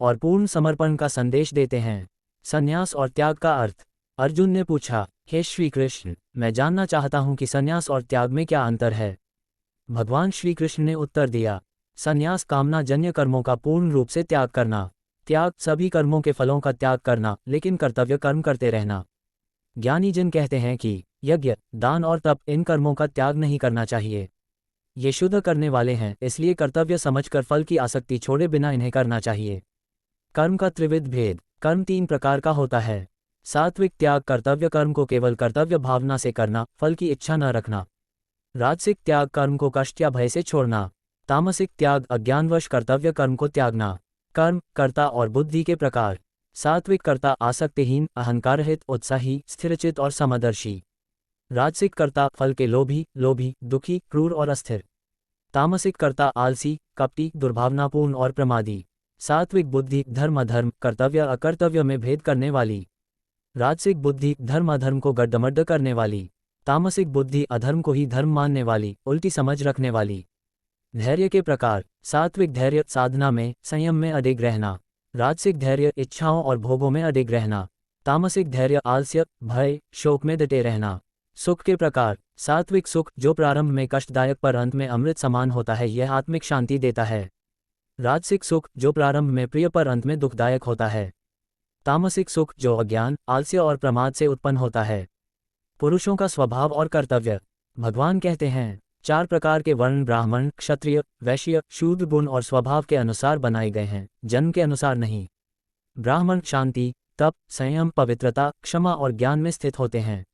और पूर्ण समर्पण का संदेश देते हैं। संन्यास और त्याग का अर्थ। अर्जुन ने पूछा, हे श्री कृष्ण, मैं जानना चाहता हूं कि संन्यास और त्याग में क्या अंतर है। भगवान श्री कृष्ण ने उत्तर दिया, संन्यास कामना जन्य कर्मों का पूर्ण रूप से त्याग करना। त्याग सभी कर्मों के फलों का त्याग करना, लेकिन कर्तव्य कर्म करते रहना। ज्ञानी जन कहते हैं कि यज्ञ, दान और तप इन कर्मों का त्याग नहीं करना चाहिए। ये शुद्ध करने वाले हैं, इसलिए कर्तव्य समझकर फल की आसक्ति छोड़े बिना इन्हें करना चाहिए। कर्म का त्रिविध भेद। कर्म 3 प्रकार का होता है। सात्विक त्याग कर्तव्य कर्म को केवल कर्तव्य भावना से करना, फल की इच्छा न रखना। राजसिक त्याग कर्म को कष्ट या भय से छोड़ना। तामसिक त्याग अज्ञानवश कर्तव्य कर्म को त्यागना। कर्म, कर्ता और बुद्धि के प्रकार। सात्विक कर्ता आसक्तिहीन, अहंकाररहित, उत्साही, स्थिरचित और समदर्शी। राजसिक कर्ता फल के लोभी, दुखी, क्रूर और अस्थिर। तामसिक कर्ता आलसी, कपटी, दुर्भावनापूर्ण और प्रमादी। सात्विक बुद्धि धर्म अधर्म, कर्तव्य अकर्तव्य में भेद करने वाली। राजसिक बुद्धि धर्म अधर्म को गड्ढमड्ढ करने वाली। तामसिक बुद्धि अधर्म को ही धर्म मानने वाली, उल्टी समझ रखने वाली। धैर्य के प्रकार। सात्विक धैर्य साधना में, संयम में अडिग रहना। राजसिक धैर्य इच्छाओं और भोगों में अडिग रहना। तामसिक धैर्य आलस्य, भय, शोक में डटे रहना। सुख के प्रकार। सात्विक सुख जो प्रारंभ में कष्टदायक पर अंत में अमृत समान होता है, यह आत्मिक शांति देता है। राजसिक सुख जो प्रारंभ में प्रिय पर अंत में दुखदायक होता है। तामसिक सुख जो अज्ञान, आलस्य और प्रमाद से उत्पन्न होता है। पुरुषों का स्वभाव और कर्तव्य। भगवान कहते हैं, 4 प्रकार के वर्ण ब्राह्मण, क्षत्रिय, वैश्य, शूद्र गुण और स्वभाव के अनुसार बनाए गए हैं, जन्म के अनुसार नहीं। ब्राह्मण शांति, तप, संयम, पवित्रता, क्षमा और ज्ञान में स्थित होते हैं।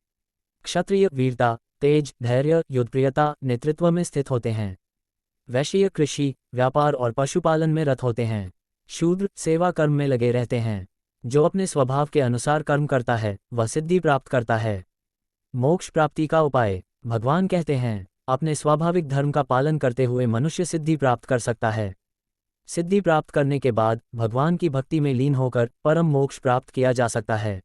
क्षत्रिय वीरता, तेज, धैर्य, युद्धप्रियता, नेतृत्व में स्थित होते हैं। वैश्य कृषि, व्यापार और पशुपालन में रत होते हैं। शूद्र सेवा कर्म में लगे रहते हैं। जो अपने स्वभाव के अनुसार कर्म करता है, वह सिद्धि प्राप्त करता है। मोक्ष प्राप्ति का उपाय। भगवान कहते हैं, अपने स्वाभाविक धर्म का पालन करते हुए मनुष्य सिद्धि प्राप्त कर सकता है। सिद्धि प्राप्त करने के बाद भगवान की भक्ति में लीन होकर परम मोक्ष प्राप्त किया जा सकता है।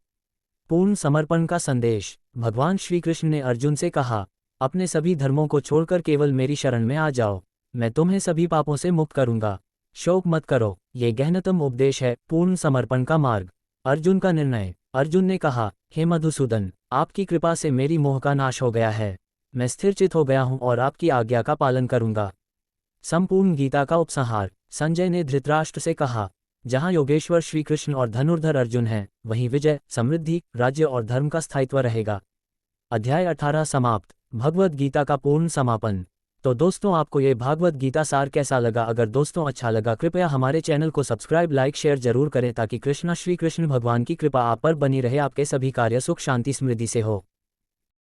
पूर्ण समर्पण का संदेश। भगवान श्री कृष्ण ने अर्जुन से कहा, अपने सभी धर्मों को छोड़कर केवल मेरी शरण में आ जाओ, मैं तुम्हें सभी पापों से मुक्त करूंगा। शोक मत करो। ये गहनतम उपदेश है, पूर्ण समर्पण का मार्ग। अर्जुन का निर्णय। अर्जुन ने कहा, हे मधुसूदन, आपकी कृपा से मेरी मोह का नाश हो गया है। मैं स्थिरचित हो गया हूं और आपकी आज्ञा का पालन करूंगा। संपूर्ण गीता का उपसंहार। संजय ने धृतराष्ट्र से कहा, जहां योगेश्वर श्री कृष्ण और धनुर्धर अर्जुन हैं, वहीं विजय, समृद्धि, राज्य और धर्म का स्थायित्व रहेगा। अध्याय 18 समाप्त। भगवद गीता का पूर्ण समापन। तो दोस्तों, आपको ये भागवत गीता सार कैसा लगा? अगर दोस्तों अच्छा लगा, कृपया हमारे चैनल को सब्सक्राइब, लाइक, शेयर जरूर करें, ताकि कृष्णा श्री कृष्ण भगवान की कृपा आप पर बनी रहे, आपके सभी कार्य सुख शांति समृद्धि से हो।